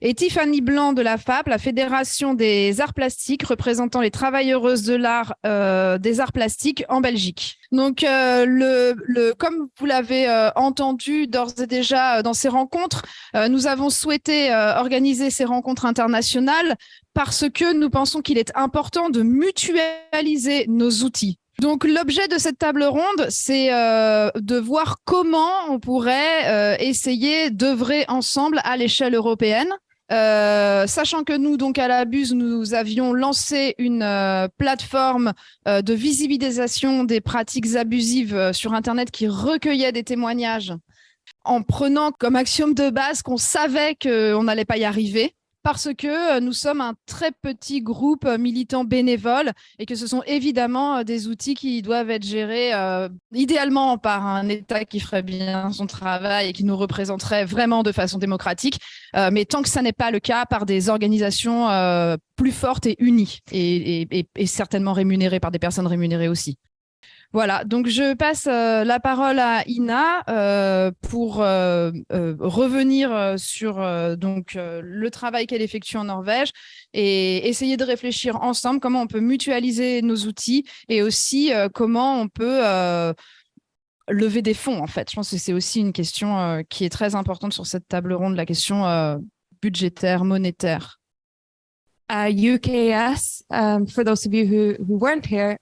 Et Tiffany Blanc de la FAP, la Fédération des arts plastiques, représentant les travailleuses de l'art des arts plastiques en Belgique. Donc, comme vous l'avez entendu d'ores et déjà dans ces rencontres, nous avons souhaité organiser ces rencontres internationales parce que nous pensons qu'il est important de mutualiser nos outils. Donc, l'objet de cette table ronde, c'est de voir comment on pourrait essayer d'œuvrer ensemble à l'échelle européenne. Sachant que nous, donc à la Buse, nous avions lancé une plateforme de visibilisation des pratiques abusives sur Internet qui recueillait des témoignages en prenant comme axiome de base qu'on savait qu'on n'allait pas y arriver. Parce que nous sommes un très petit groupe militant bénévole et que ce sont évidemment des outils qui doivent être gérés idéalement par un État qui ferait bien son travail et qui nous représenterait vraiment de façon démocratique. Mais tant que ça n'est pas le cas, par des organisations plus fortes et unies et certainement rémunérées par des personnes rémunérées aussi. Voilà, donc je passe la parole à Ina pour revenir sur le travail qu'elle effectue en Norvège et essayer de réfléchir ensemble comment on peut mutualiser nos outils et aussi comment on peut lever des fonds en fait. Je pense que c'est aussi une question qui est très importante sur cette table ronde, la question budgétaire, monétaire. UKAS, for those of you who weren't here,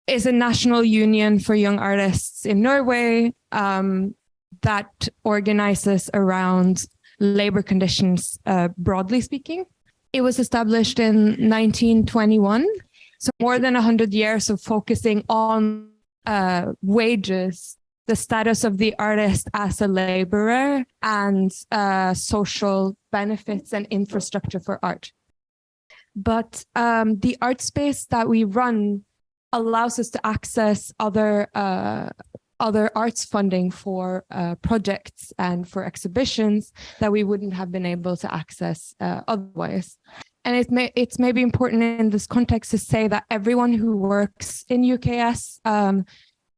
is a national union for young artists in Norway that organizes around labor conditions, broadly speaking. It was established in 1921, so more than 100 years of focusing on wages, the status of the artist as a laborer, and social benefits and infrastructure for art. But the art space that we run allows us to access other arts funding for projects and for exhibitions that we wouldn't have been able to access otherwise. And it's maybe important in this context to say that everyone who works in UKS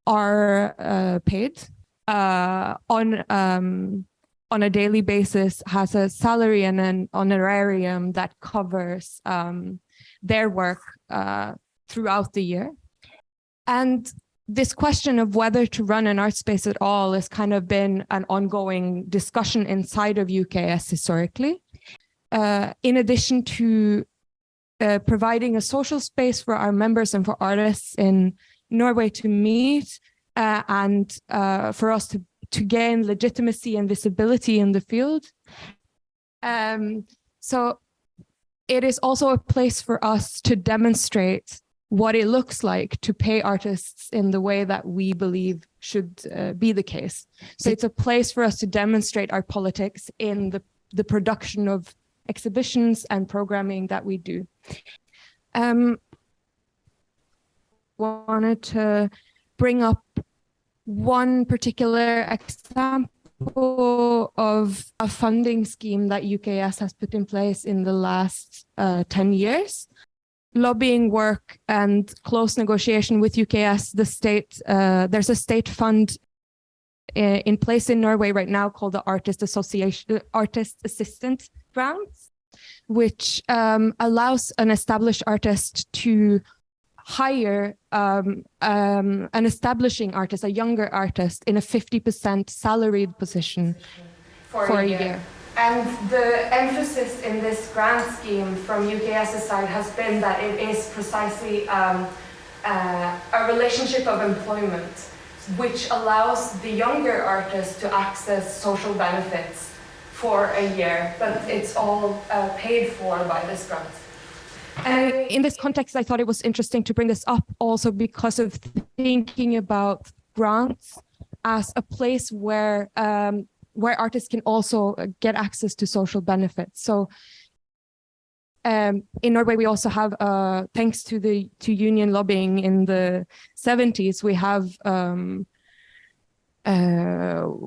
are paid on a daily basis, has a salary and an honorarium that covers their work throughout the year. And this question of whether to run an art space at all has kind of been an ongoing discussion inside of UKS historically. In addition to providing a social space for our members and for artists in Norway to meet and for us to gain legitimacy and visibility in the field. So it is also a place for us to demonstrate what it looks like to pay artists in the way that we believe should be the case. So it's a place for us to demonstrate our politics in the production of exhibitions and programming that we do. Wanted to bring up one particular example of a funding scheme that UKS has put in place in the last 10 years. Lobbying work and close negotiation with UKS, the state, there's a state fund in place in Norway right now called the Artist Assistant Grants, which allows an established artist to hire an establishing artist, a younger artist, in a 50% salaried position for a year. And the emphasis in this grant scheme from UKS's side has been that it is precisely a relationship of employment, which allows the younger artist to access social benefits for a year, but it's all paid for by this grant. And in this context, I thought it was interesting to bring this up also because of thinking about grants as a place where artists can also get access to social benefits. So in Norway, we also have, thanks to union lobbying in the 70s, we have,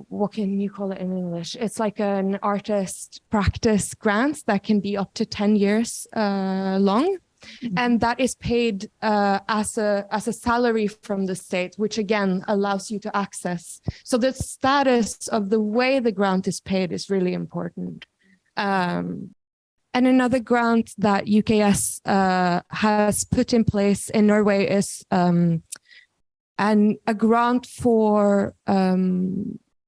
what can you call it in English? It's like an artist practice grant that can be up to 10 years long. And that is paid as a salary from the state, which again allows you to access. So the status of the way the grant is paid is really important. And another grant that UKS has put in place in Norway is a grant for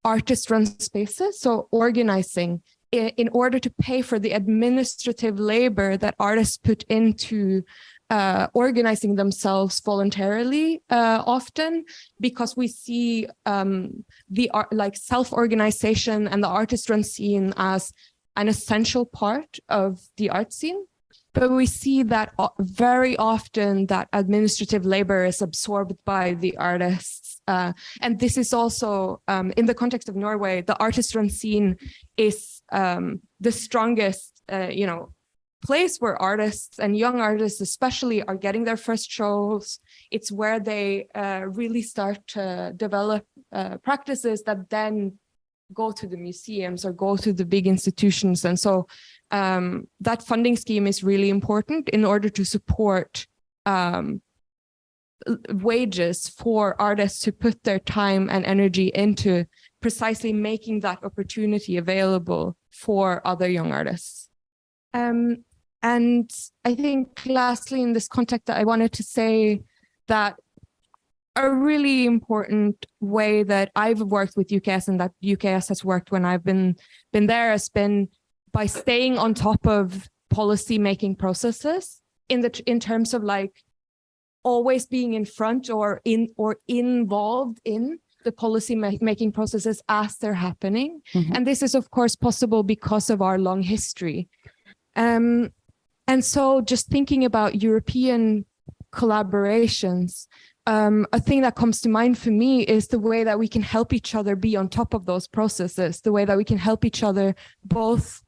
artist-run spaces, so organizing, in order to pay for the administrative labor that artists put into organizing themselves voluntarily often, because we see the self-organization and the artist-run scene as an essential part of the art scene. But we see that very often that administrative labor is absorbed by the artists. And this is also, in the context of Norway, the artist-run scene is the strongest, place where artists and young artists especially are getting their first shows. It's where they really start to develop practices that then go to the museums or go to the big institutions. And so that funding scheme is really important in order to support wages for artists to put their time and energy into precisely making that opportunity available for other young artists. And I think lastly in this context that I wanted to say that a really important way that I've worked with UKS and that UKS has worked when I've been there has been by staying on top of policy making processes in terms of like always being in front or involved in the policy making processes as they're happening. Mm-hmm. And this is of course possible because of our long history. And so just thinking about European collaborations, a thing that comes to mind for me is the way that we can help each other be on top of those processes, the way that we can help each other both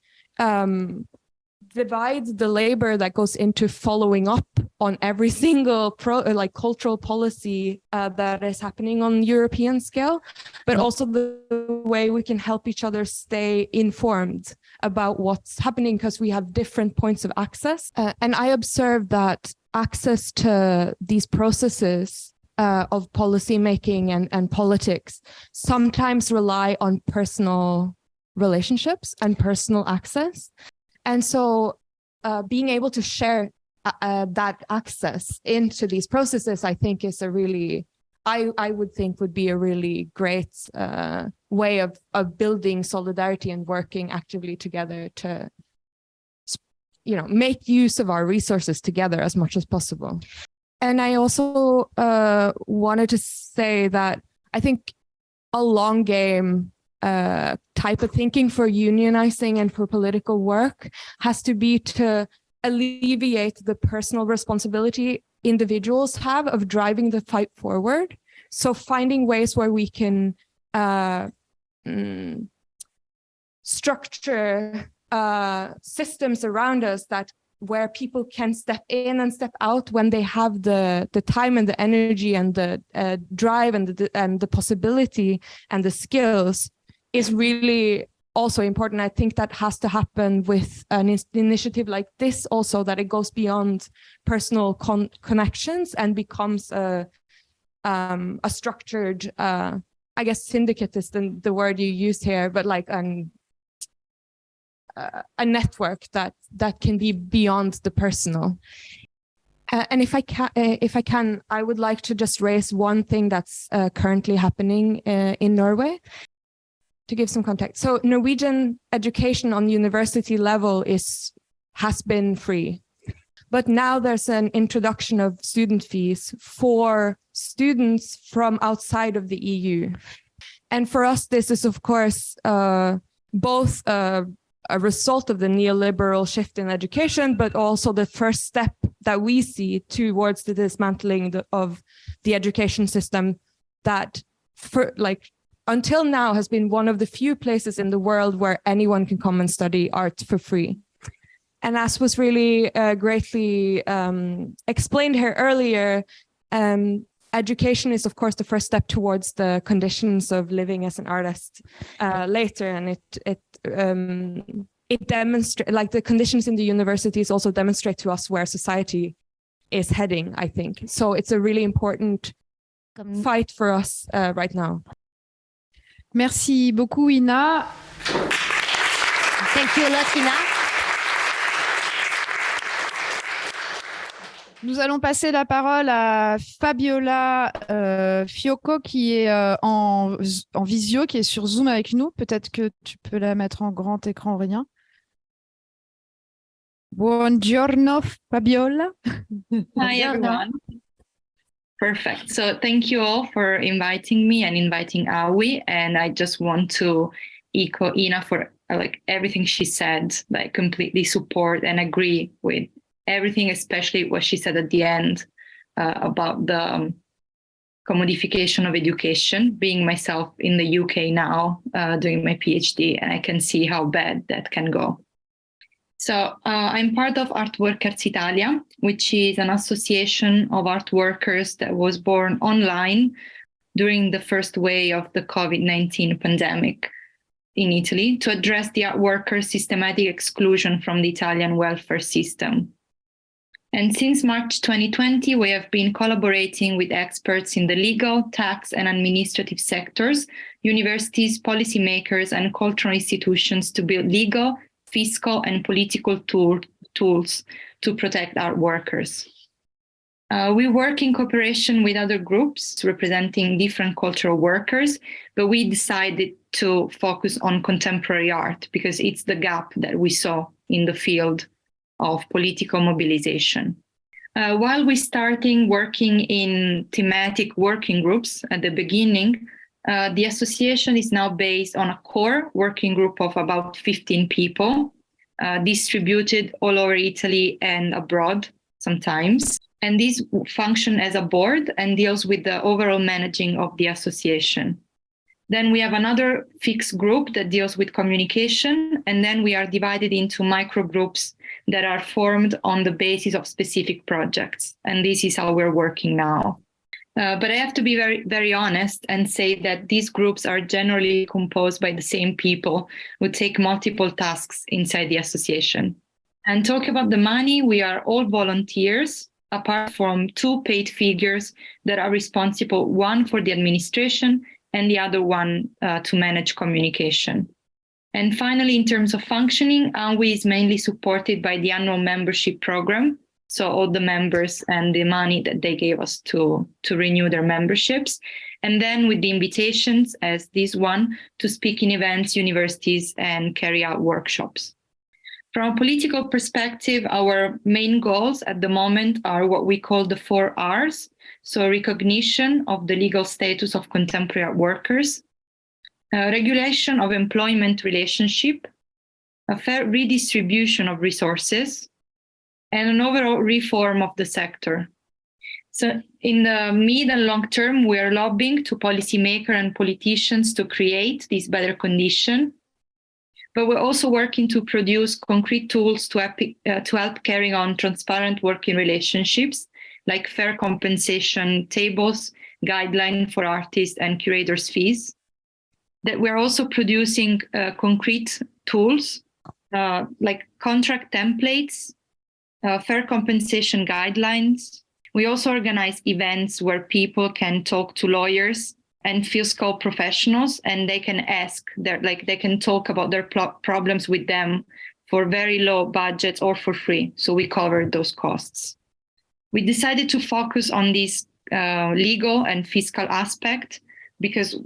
divide the labor that goes into following up on every single cultural policy that is happening on European scale, but also the way we can help each other stay informed about what's happening because we have different points of access. And I observed that access to these processes of policy making and politics sometimes rely on personal relationships and personal access. And so being able to share that access into these processes, I think is a really, I would think would be a really great way of building solidarity and working actively together to, make use of our resources together as much as possible. And I also wanted to say that I think a long game type of thinking for unionizing and for political work has to be to alleviate the personal responsibility individuals have of driving the fight forward. So finding ways where we can structure systems around us where people can step in and step out when they have the time and the energy and the drive and the possibility and the skills is really also important. I think that has to happen with an initiative like this also, that it goes beyond personal connections and becomes a structured, I guess syndicate is the word you used here, but like a network that can be beyond the personal. And if I can, I would like to just raise one thing that's currently happening in Norway to give some context. So Norwegian education on university level has been free, but now there's an introduction of student fees for students from outside of the EU. And for us, this is of course both a result of the neoliberal shift in education, but also the first step that we see towards the dismantling of the education system that until now has been one of the few places in the world where anyone can come and study art for free. And as was really greatly explained here earlier, education is, of course, the first step towards the conditions of living as an artist later. And it demonstrates, like the conditions in the universities also demonstrate to us where society is heading, I think. So it's a really important fight for us right now. Merci beaucoup, Ina. Thank you a lot, Ina. Nous allons passer la parole à Fabiola Fiocco qui est en visio, qui est sur Zoom avec nous. Peut-être que tu peux la mettre en grand écran, Aurélien. Buongiorno, Fabiola. Hi, everyone. Perfect. So thank you all for inviting me and inviting Awi. And I just want to echo Ina for like everything she said, like completely support and agree with everything, especially what she said at the end about the commodification of education, being myself in the UK now, doing my PhD, and I can see how bad that can go. So I'm part of Art Workers Italia, which is an association of art workers that was born online during the first wave of the COVID-19 pandemic in Italy to address the art workers' systematic exclusion from the Italian welfare system. And since March 2020, we have been collaborating with experts in the legal, tax, and administrative sectors, universities, policymakers, and cultural institutions to build legal, fiscal, and political tools to protect art workers. We work in cooperation with other groups representing different cultural workers, but we decided to focus on contemporary art because it's the gap that we saw in the field of political mobilization. While we starting working in thematic working groups at the beginning, the association is now based on a core working group of about 15 people, distributed all over Italy and abroad sometimes. And these function as a board and deals with the overall managing of the association. Then we have another fixed group that deals with communication, and then we are divided into micro groups that are formed on the basis of specific projects. And this is how we're working now. But I have to be very, very honest and say that these groups are generally composed by the same people who take multiple tasks inside the association. And talk about the money, we are all volunteers, apart from two paid figures that are responsible, one for the administration and the other one to manage communication. And finally, in terms of functioning, ANWI is mainly supported by the annual membership program. So all the members and the money that they gave us to renew their memberships. And then with the invitations, as this one, to speak in events, universities, and carry out workshops. From a political perspective, our main goals at the moment are what we call the 4 Rs. So recognition of the legal status of contemporary art workers, regulation of employment relationship, a fair redistribution of resources, and an overall reform of the sector. So in the mid and long term, we are lobbying to policymakers and politicians to create this better condition. But we're also working to produce concrete tools to help carry on transparent working relationships, like fair compensation tables, guidelines for artists and curators' fees. That we're also producing concrete tools like contract templates, fair compensation guidelines. We also organize events where people can talk to lawyers and fiscal professionals, and they can they can talk about their problems with them for very low budgets or for free. So we cover those costs. We decided to focus on this legal and fiscal aspect because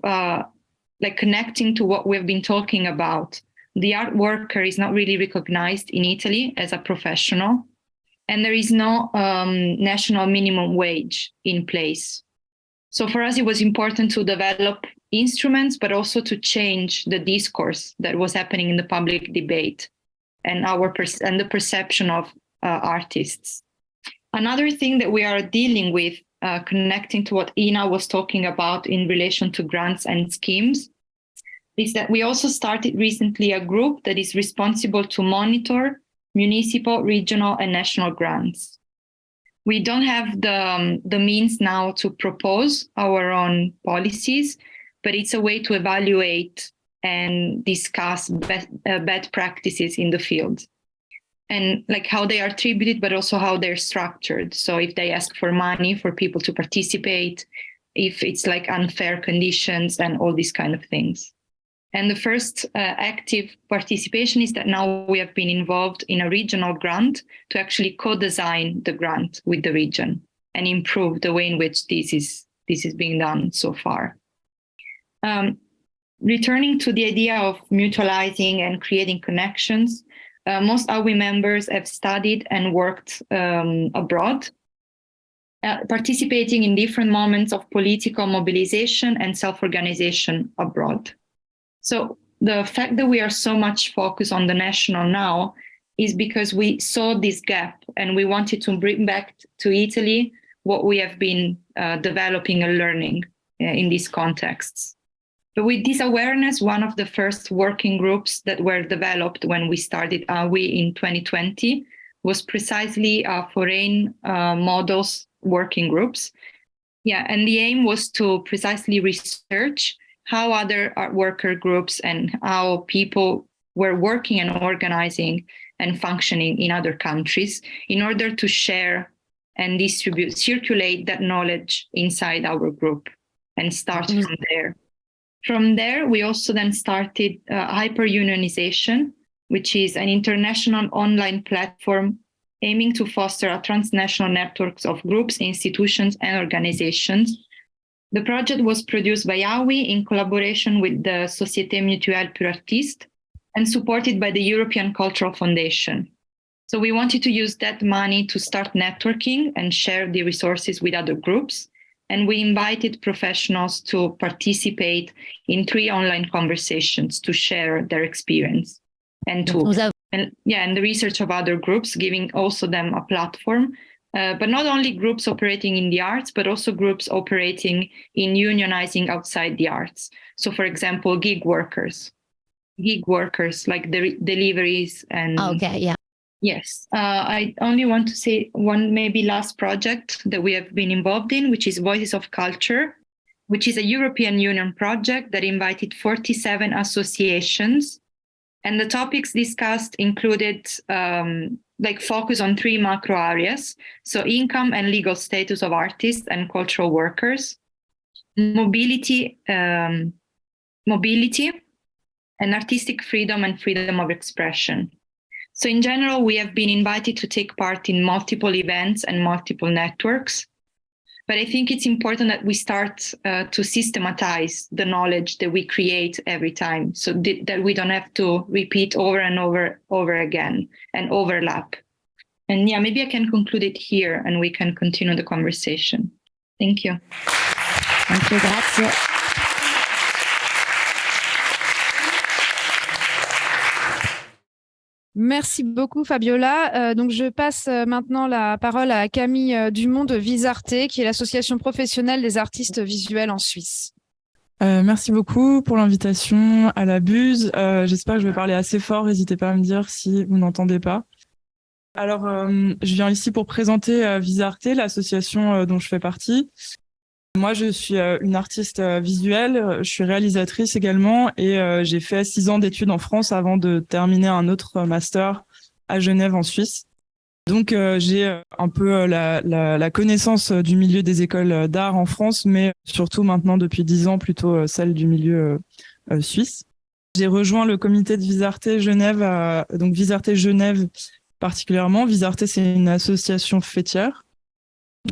connecting to what we've been talking about, the art worker is not really recognized in Italy as a professional, and there is no national minimum wage in place. So for us, it was important to develop instruments, but also to change the discourse that was happening in the public debate and the perception of artists. Another thing that we are dealing with, connecting to what Ina was talking about in relation to grants and schemes, is that we also started recently a group that is responsible to monitor municipal, regional, and national grants. We don't have the means now to propose our own policies, but it's a way to evaluate and discuss best practices in the field, and like how they are attributed, but also how they're structured. So if they ask for money for people to participate, if it's like unfair conditions and all these kind of things. And the first active participation is that now we have been involved in a regional grant to actually co-design the grant with the region and improve the way in which this is being done so far. Returning to the idea of mutualizing and creating connections, most AWI members have studied and worked abroad, participating in different moments of political mobilization and self-organization abroad. So the fact that we are so much focused on the national now is because we saw this gap and we wanted to bring back to Italy what we have been developing and learning in these contexts. But with this awareness, one of the first working groups that were developed when we started AWI in 2020 was precisely foreign models working groups. Yeah, and the aim was to precisely research how other art worker groups and how people were working and organizing and functioning in other countries in order to share and circulate that knowledge inside our group and start from there. From there, we also then started Hyperunionization, which is an international online platform aiming to foster a transnational networks of groups, institutions, and organizations. The project was produced by AWI in collaboration with the Société Mutuelle pour Artistes and supported by the European Cultural Foundation. So we wanted to use that money to start networking and share the resources with other groups. And we invited professionals to participate in 3 online conversations to share their experience and the research of other groups, giving also them a platform. But not only groups operating in the arts, but also groups operating in unionizing outside the arts. So, for example, gig workers like the deliveries and. Okay, yeah. Yes, I only want to say one maybe last project that we have been involved in, which is Voices of Culture, which is a European Union project that invited 47 associations. And the topics discussed included focus on 3 macro areas. So income and legal status of artists and cultural workers, mobility, and artistic freedom and freedom of expression. So in general, we have been invited to take part in multiple events and multiple networks. But I think it's important that we start to systematize the knowledge that we create every time so that we don't have to repeat over and over again and overlap. And yeah, maybe I can conclude it here and we can continue the conversation. Thank you. Thank you, grazie. Merci beaucoup, Fabiola. Donc, je passe maintenant la parole à Camille Dumont de Visarte, qui est l'association professionnelle des artistes visuels en Suisse. Merci beaucoup pour l'invitation à la Buse. J'espère que je vais parler assez fort. N'hésitez pas à me dire si vous n'entendez pas. Alors, je viens ici pour présenter Visarte, l'association dont je fais partie. Moi, je suis une artiste visuelle, je suis réalisatrice également et j'ai fait 6 ans d'études en France avant de terminer un autre master à Genève en Suisse. Donc, j'ai un peu la connaissance du milieu des écoles d'art en France, mais surtout maintenant depuis 10 ans plutôt celle du milieu suisse. J'ai rejoint le comité de Visarte Genève, donc Visarte Genève particulièrement. Visarte, c'est une association fêtière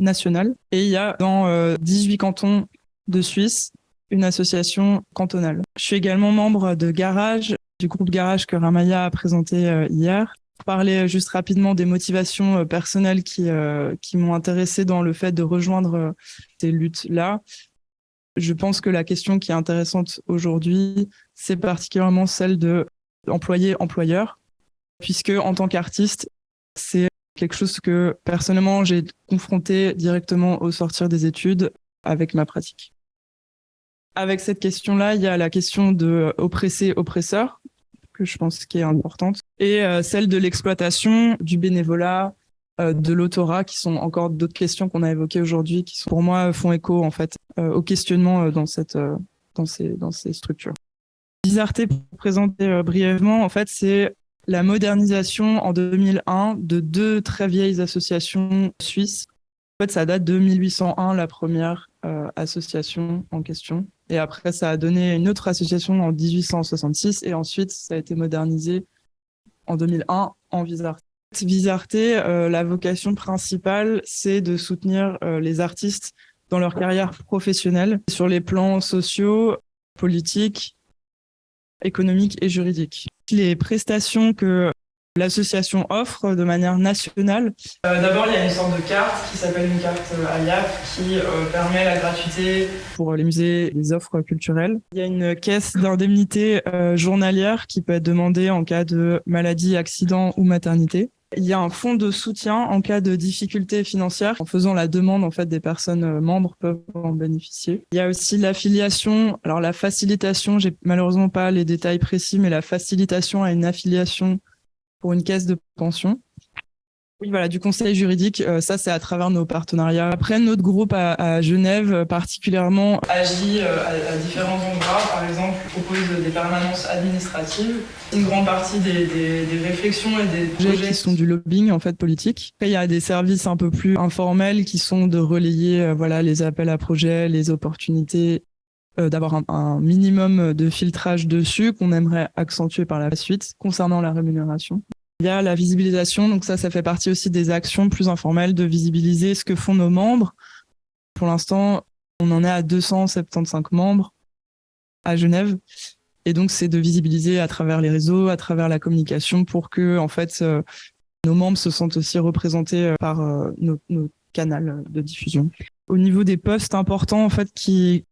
nationale et il y a dans 18 cantons de Suisse une association cantonale. Je suis également membre de Garage, du groupe Garage que Ramaya a présenté hier. Pour parler juste rapidement des motivations personnelles qui m'ont intéressée dans le fait de rejoindre ces luttes-là. Je pense que la question qui est intéressante aujourd'hui, c'est particulièrement celle de employé-employeur, puisque en tant qu'artiste, c'est quelque chose que personnellement j'ai confronté directement au sortir des études avec ma pratique. Avec cette question-là, il y a la question de oppressé-oppresseur, que je pense qui est importante, et celle de l'exploitation, du bénévolat, de l'autorat, qui sont encore d'autres questions qu'on a évoquées aujourd'hui, qui sont, pour moi, font écho en fait au questionnement dans ces structures. Bizarreté, pour présenter brièvement, en fait, c'est la modernisation en 2001 de 2 très vieilles associations suisses. En fait, ça date de 1801, la première association en question. Et après, ça a donné une autre association en 1866. Et ensuite, ça a été modernisé en 2001 en Visarté. Visarté, la vocation principale, c'est de soutenir les artistes dans leur carrière professionnelle sur les plans sociaux, politiques, économiques et juridiques. Les prestations que l'association offre de manière nationale. D'abord, il y a une sorte de carte qui s'appelle une carte AIAP qui permet la gratuité pour les musées et les offres culturelles. Il y a une caisse d'indemnité journalière qui peut être demandée en cas de maladie, accident ou maternité. Il y a un fonds de soutien en cas de difficultés financières. En faisant la demande, en fait, des personnes membres peuvent en bénéficier. Il y a aussi l'affiliation. Alors, la facilitation, j'ai malheureusement pas les détails précis, mais la facilitation à une affiliation pour une caisse de pension. Oui, voilà, du conseil juridique, ça c'est à travers nos partenariats. Après, notre groupe à Genève particulièrement agit à différents endroits. Par exemple, propose des permanences administratives. Une grande partie des réflexions et des projets qui sont du lobbying en fait politique. Après, il y a des services un peu plus informels qui sont de relayer voilà les appels à projets, les opportunités, d'avoir un minimum de filtrage dessus qu'on aimerait accentuer par la suite concernant la rémunération. Il y a la visibilisation, donc ça fait partie aussi des actions plus informelles de visibiliser ce que font nos membres. Pour l'instant, on en est à 275 membres à Genève. Et donc, c'est de visibiliser à travers les réseaux, à travers la communication pour que, en fait, nos membres se sentent aussi représentés par nos canaux de diffusion. Au niveau des postes importants, en fait, qui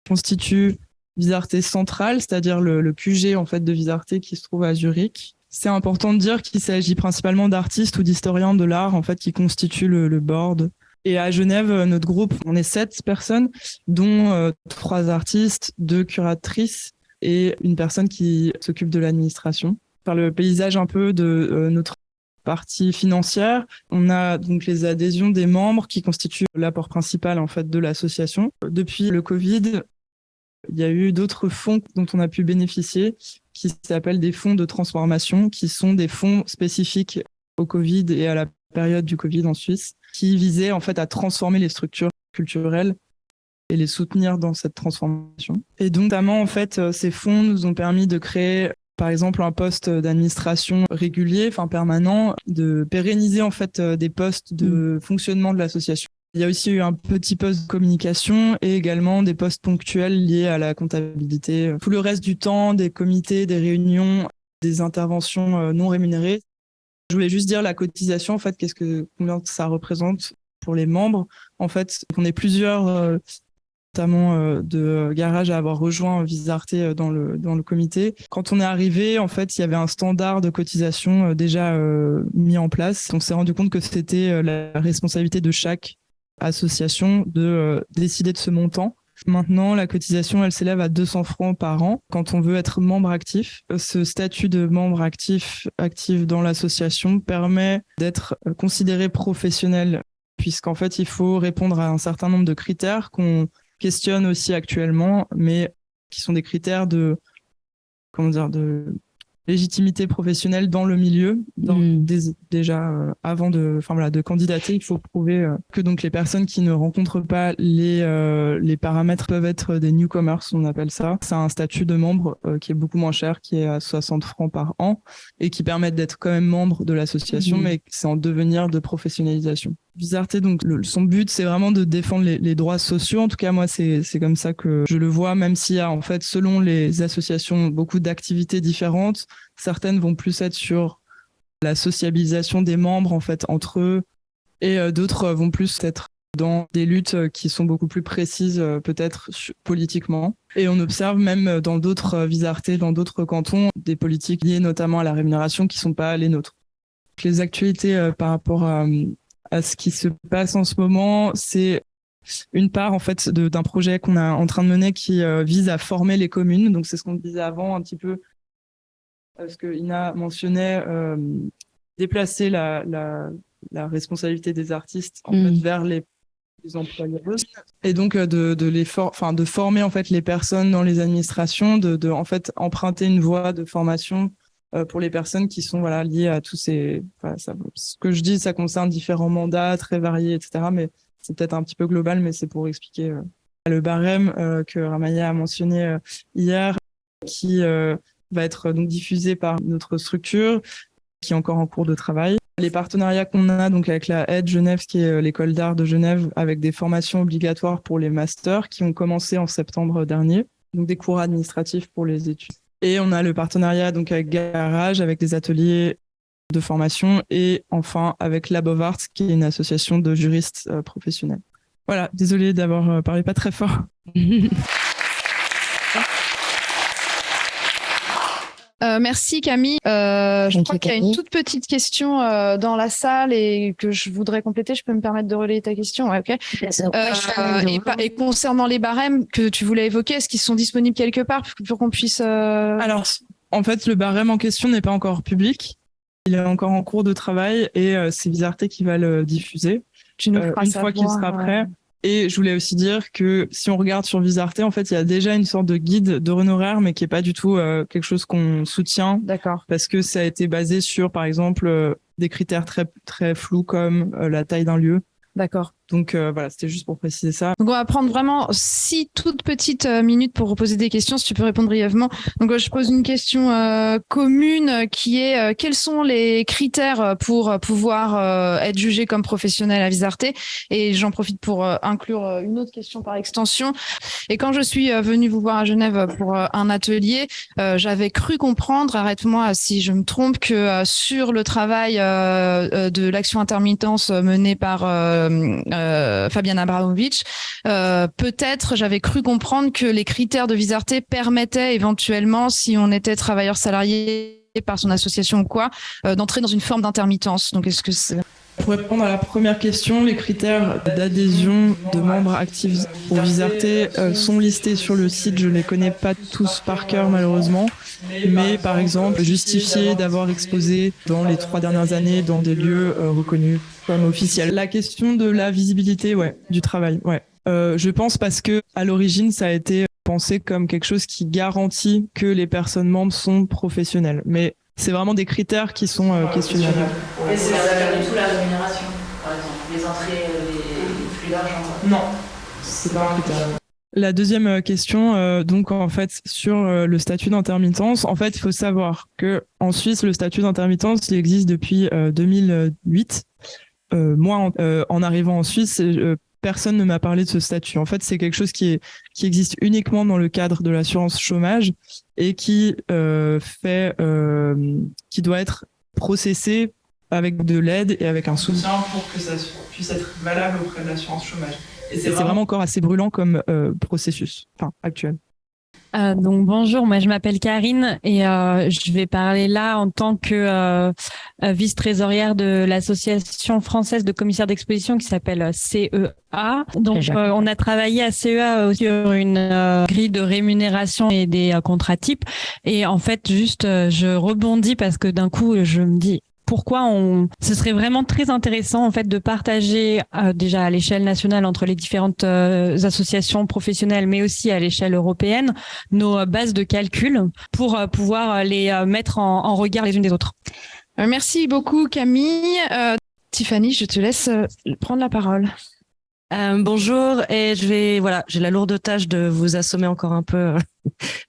constituent Visarté centrale, c'est-à-dire le QG, en fait, de Visarté qui se trouve à Zurich. C'est important de dire qu'il s'agit principalement d'artistes ou d'historiens de l'art en fait qui constituent le board. Et à Genève, notre groupe, on est 7 personnes, dont 3 artistes, 2 curatrices et une personne qui s'occupe de l'administration. Par le paysage un peu de notre partie financière, on a donc les adhésions des membres qui constituent l'apport principal en fait de l'association. Depuis le Covid, il y a eu d'autres fonds dont on a pu bénéficier qui s'appellent des fonds de transformation, qui sont des fonds spécifiques au Covid et à la période du Covid en Suisse, qui visaient en fait à transformer les structures culturelles et les soutenir dans cette transformation. Et donc, notamment, en fait, ces fonds nous ont permis de créer, par exemple, un poste d'administration régulier, enfin permanent, de pérenniser en fait des postes de fonctionnement de l'association. Il y a aussi eu un petit poste de communication et également des postes ponctuels liés à la comptabilité. Tout le reste du temps, des comités, des réunions, des interventions non rémunérées. Je voulais juste dire la cotisation, en fait, combien ça représente pour les membres. En fait, on est plusieurs, notamment de Garage, à avoir rejoint Visarté dans le comité. Quand on est arrivé, en fait, il y avait un standard de cotisation déjà mis en place. On s'est rendu compte que c'était la responsabilité de chaque association de décider de ce montant. Maintenant, la cotisation, elle s'élève à 200 francs par an quand on veut être membre actif. Ce statut de membre actif dans l'association permet d'être considéré professionnel puisqu'en fait, il faut répondre à un certain nombre de critères qu'on questionne aussi actuellement, mais qui sont des critères de légitimité professionnelle dans le milieu. Déjà, avant de candidater, il faut prouver que donc les personnes qui ne rencontrent pas les paramètres peuvent être des newcomers, on appelle ça. C'est un statut de membre qui est beaucoup moins cher, qui est à 60 francs par an et qui permet d'être quand même membre de l'association, mais c'est en devenir de professionnalisation. Visarté, donc son but, c'est vraiment de défendre les droits sociaux. En tout cas, moi, c'est comme ça que je le vois, même s'il y a en fait, selon les associations, beaucoup d'activités différentes. Certaines vont plus être sur la sociabilisation des membres en fait entre eux, et d'autres vont plus être dans des luttes qui sont beaucoup plus précises, peut-être politiquement. Et on observe même dans d'autres Visartés, dans d'autres cantons, des politiques liées notamment à la rémunération qui sont pas les nôtres. Les actualités par rapport à ce qui se passe en ce moment, c'est une part en fait d'un projet qu'on est en train de mener qui vise à former les communes. Donc c'est ce qu'on disait avant un petit peu. ce que Ina mentionnait, déplacer la responsabilité des artistes en fait, vers les employeurs, et donc de former en fait les personnes dans les administrations, de en fait emprunter une voie de formation pour les personnes qui sont liées à tous ces ce que je dis, ça concerne différents mandats très variés, etc., mais c'est peut-être un petit peu global, mais c'est pour expliquer le barème que Ramaya a mentionné hier, qui va être donc diffusé par notre structure qui est encore en cours de travail. Les partenariats qu'on a donc avec la Aide Genève, qui est l'école d'art de Genève, avec des formations obligatoires pour les masters qui ont commencé en septembre dernier, donc des cours administratifs pour les études. Et on a le partenariat donc avec Garage, avec des ateliers de formation, et enfin avec Lab of Arts, qui est une association de juristes professionnels. Voilà, désolée d'avoir parlé pas très fort. Merci Camille. Je crois qu'il y a une toute petite question dans la salle et que je voudrais compléter. Je peux me permettre de relayer ta question? Ouais, ok. Et concernant les barèmes que tu voulais évoquer, est-ce qu'ils sont disponibles quelque part pour qu'on puisse... Alors, en fait, le barème en question n'est pas encore public. Il est encore en cours de travail et c'est Visarté qui va le diffuser une fois qu'il sera prêt. Et je voulais aussi dire que si on regarde sur Visarté, en fait, il y a déjà une sorte de guide d'honoraires, mais qui est pas du tout quelque chose qu'on soutient. D'accord. Parce que ça a été basé sur, par exemple, des critères très, très flous comme la taille d'un lieu. D'accord. Donc voilà, c'était juste pour préciser ça. Donc on va prendre vraiment 6 toutes petites minutes pour poser des questions, si tu peux répondre brièvement. Donc je pose une question commune qui est quels sont les critères pour pouvoir être jugé comme professionnel à Visarté? Et j'en profite pour inclure une autre question par extension. Et quand je suis venue vous voir à Genève pour un atelier, j'avais cru comprendre, arrête-moi si je me trompe, que sur le travail de l'action intermittence menée par Fabian Abramovic, peut-être j'avais cru comprendre que les critères de Visarté permettaient éventuellement, si on était travailleur salarié par son association ou quoi, d'entrer dans une forme d'intermittence. Donc est-ce que c'est... Pour répondre à la première question, les critères d'adhésion de membres actifs pour Visarté sont listés sur le site. Je ne les connais pas tous par cœur malheureusement, mais par exemple justifier d'avoir exposé dans les 3 dernières années dans des lieux reconnus comme officiels. La question de la visibilité, du travail, je pense parce que à l'origine ça a été pensé comme quelque chose qui garantit que les personnes membres sont professionnelles, mais c'est vraiment des critères qui sont questionnables. Et c'est pas du tout la rémunération, par exemple, les entrées, les flux d'argent. Non, c'est pas un critère. La deuxième question, donc en fait sur le statut d'intermittence, en fait il faut savoir que en Suisse le statut d'intermittence il existe depuis 2008. Moi en arrivant en Suisse, personne ne m'a parlé de ce statut. En fait, c'est quelque chose qui existe uniquement dans le cadre de l'assurance chômage et qui doit être processé avec de l'aide et avec un soutien pour que ça puisse être valable auprès de l'assurance chômage. Et c'est vraiment encore assez brûlant comme processus, actuel. Donc bonjour, moi je m'appelle Karine et je vais parler là en tant que vice-trésorière de l'association française de commissaires d'exposition qui s'appelle CEA. Donc on a travaillé à CEA sur une grille de rémunération et des contrats types. Et en fait juste je rebondis parce que d'un coup je me dis pourquoi ce serait vraiment très intéressant en fait de partager déjà à l'échelle nationale entre les différentes associations professionnelles, mais aussi à l'échelle européenne, nos bases de calcul pour pouvoir les mettre en regard les unes des autres. Merci beaucoup Camille. Tiffany, je te laisse prendre la parole. Bonjour, et j'ai la lourde tâche de vous assommer encore un peu.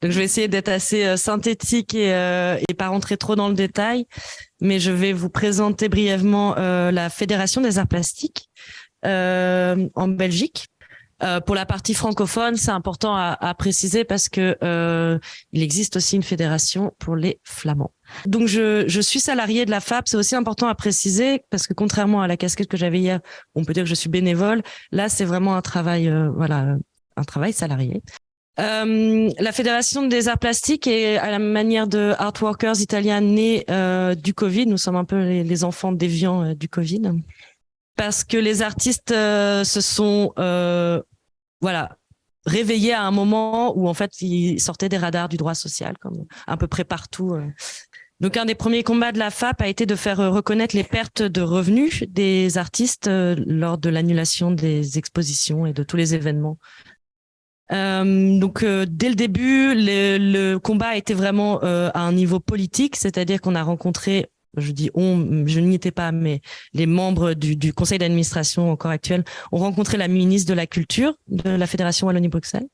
Donc je vais essayer d'être assez synthétique et pas rentrer trop dans le détail, mais je vais vous présenter brièvement la Fédération des arts plastiques en Belgique. Pour la partie francophone, c'est important à préciser parce que il existe aussi une fédération pour les flamands. Donc je suis salariée de la FAP, c'est aussi important à préciser parce que contrairement à la casquette que j'avais hier, on peut dire que je suis bénévole. Là, c'est vraiment un travail un travail salarié. La Fédération des arts plastiques est à la manière de Artworkers Italia née du Covid. Nous sommes un peu les enfants déviants du Covid. Parce que les artistes se sont réveillés à un moment où en fait ils sortaient des radars du droit social, comme à peu près partout. Donc un des premiers combats de la FAP a été de faire reconnaître les pertes de revenus des artistes lors de l'annulation des expositions et de tous les événements. Donc dès le début, le combat était vraiment à un niveau politique, c'est-à-dire qu'on a rencontré, je dis on, je n'y étais pas, mais les membres du conseil d'administration encore actuel ont rencontré la ministre de la Culture de la Fédération Wallonie-Bruxelles.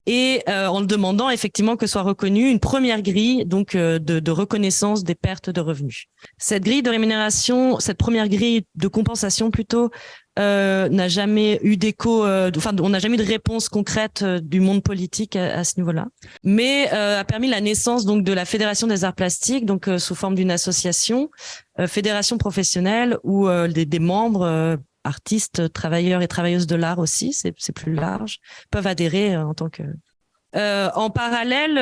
Et en demandant effectivement que soit reconnue une première grille donc de reconnaissance des pertes de revenus. Cette grille de rémunération, cette première grille de compensation plutôt, n'a jamais eu d'écho, on n'a jamais eu de réponse concrète du monde politique à ce niveau-là, mais a permis la naissance donc de la Fédération des arts plastiques, donc sous forme d'une association, fédération professionnelle où des membres artistes, travailleurs et travailleuses de l'art aussi, c'est plus large, peuvent adhérer en tant que... en parallèle,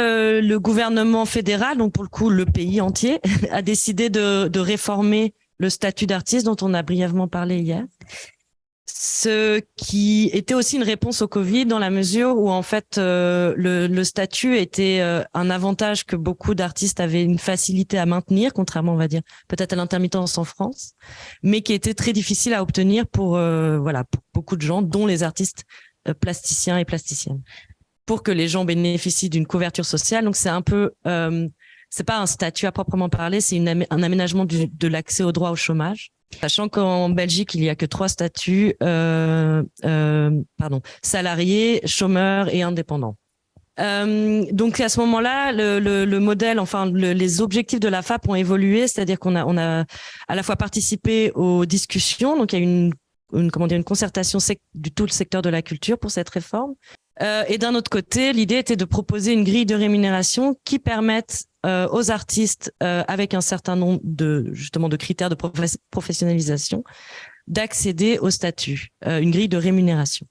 le gouvernement fédéral, donc pour le coup le pays entier, a décidé de réformer le statut d'artiste dont on a brièvement parlé hier. Ce qui était aussi une réponse au Covid dans la mesure où en fait le statut était un avantage que beaucoup d'artistes avaient une facilité à maintenir, contrairement on va dire peut-être à l'intermittence en France, mais qui était très difficile à obtenir pour pour beaucoup de gens, dont les artistes plasticiens et plasticiennes, pour que les gens bénéficient d'une couverture sociale. Donc c'est un peu c'est pas un statut à proprement parler, c'est un aménagement de l'accès au droit au chômage. Sachant qu'en Belgique, il n'y a que 3 statuts, salariés, chômeurs et indépendants. Donc à ce moment-là, le modèle, les objectifs de la FAP ont évolué, c'est-à-dire qu'on a à la fois participé aux discussions, donc il y a eu une concertation du tout le secteur de la culture pour cette réforme. Et d'un autre côté, l'idée était de proposer une grille de rémunération qui permette aux artistes, avec un certain nombre de critères de professionnalisation, d'accéder au statut, une grille de rémunération.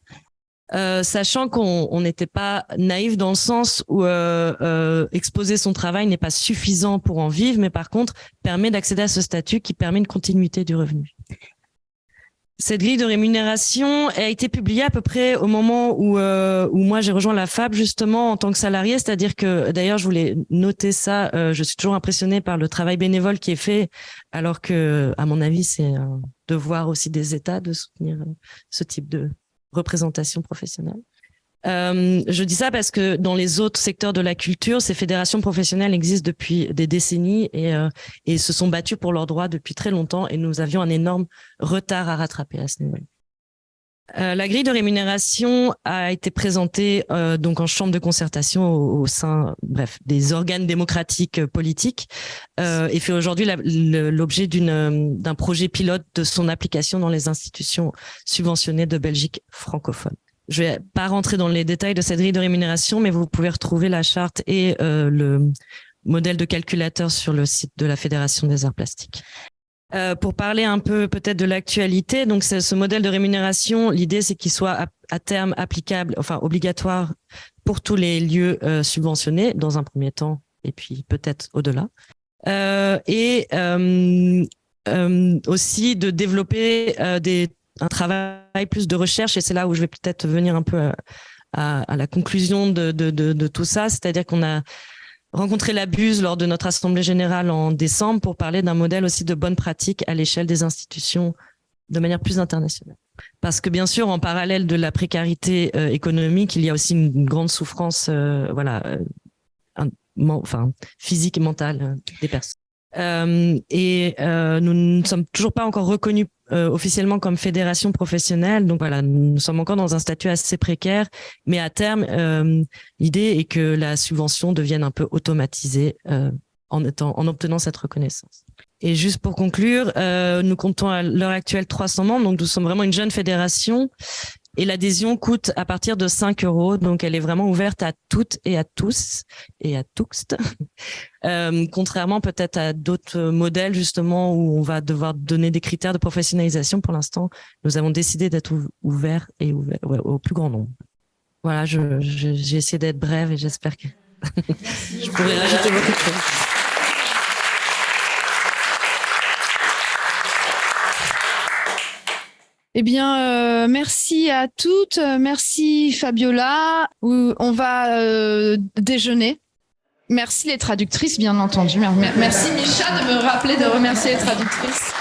Sachant qu'on n'était pas naïf dans le sens où exposer son travail n'est pas suffisant pour en vivre, mais par contre permet d'accéder à ce statut qui permet une continuité du revenu. Cette grille de rémunération a été publiée à peu près au moment où moi j'ai rejoint la FAP justement en tant que salarié, c'est-à-dire que d'ailleurs je voulais noter ça, je suis toujours impressionnée par le travail bénévole qui est fait, alors que à mon avis c'est un devoir aussi des États de soutenir ce type de représentation professionnelle. Je dis ça parce que dans les autres secteurs de la culture, ces fédérations professionnelles existent depuis des décennies et se sont battues pour leurs droits depuis très longtemps, et nous avions un énorme retard à rattraper à ce niveau-là. La grille de rémunération a été présentée donc en chambre de concertation au sein, des organes démocratiques politiques, et fait aujourd'hui l'objet d'un projet pilote de son application dans les institutions subventionnées de Belgique francophone. Je vais pas rentrer dans les détails de cette grille de rémunération, mais vous pouvez retrouver la charte et le modèle de calculateur sur le site de la Fédération des arts plastiques. Pour parler un peu peut-être de l'actualité, donc ce modèle de rémunération, l'idée c'est qu'il soit à terme applicable, obligatoire pour tous les lieux subventionnés dans un premier temps, et puis peut-être au-delà. Aussi de développer un travail plus de recherche, et c'est là où je vais peut-être venir un peu à la conclusion de tout ça, c'est-à-dire qu'on a rencontré la BUSE lors de notre assemblée générale en décembre pour parler d'un modèle aussi de bonne pratique à l'échelle des institutions de manière plus internationale. Parce que bien sûr, en parallèle de la précarité économique, il y a aussi une grande souffrance physique et mentale des personnes. Nous ne sommes toujours pas encore reconnus officiellement comme fédération professionnelle, donc voilà, nous sommes encore dans un statut assez précaire, mais à terme, l'idée est que la subvention devienne un peu automatisée en obtenant cette reconnaissance. Et juste pour conclure, nous comptons à l'heure actuelle 300 membres, donc nous sommes vraiment une jeune fédération. Et l'adhésion coûte à partir de 5 €, donc elle est vraiment ouverte à toutes et à tous et à tous. Contrairement peut-être à d'autres modèles justement où on va devoir donner des critères de professionnalisation. Pour l'instant, nous avons décidé d'être ouverts au plus grand nombre. Voilà, j'ai essayé d'être brève et j'espère que je pourrai rajouter beaucoup de choses. Eh bien, merci à toutes. Merci Fabiola. On va déjeuner. Merci les traductrices, bien entendu. Merci Micha de me rappeler de remercier les traductrices.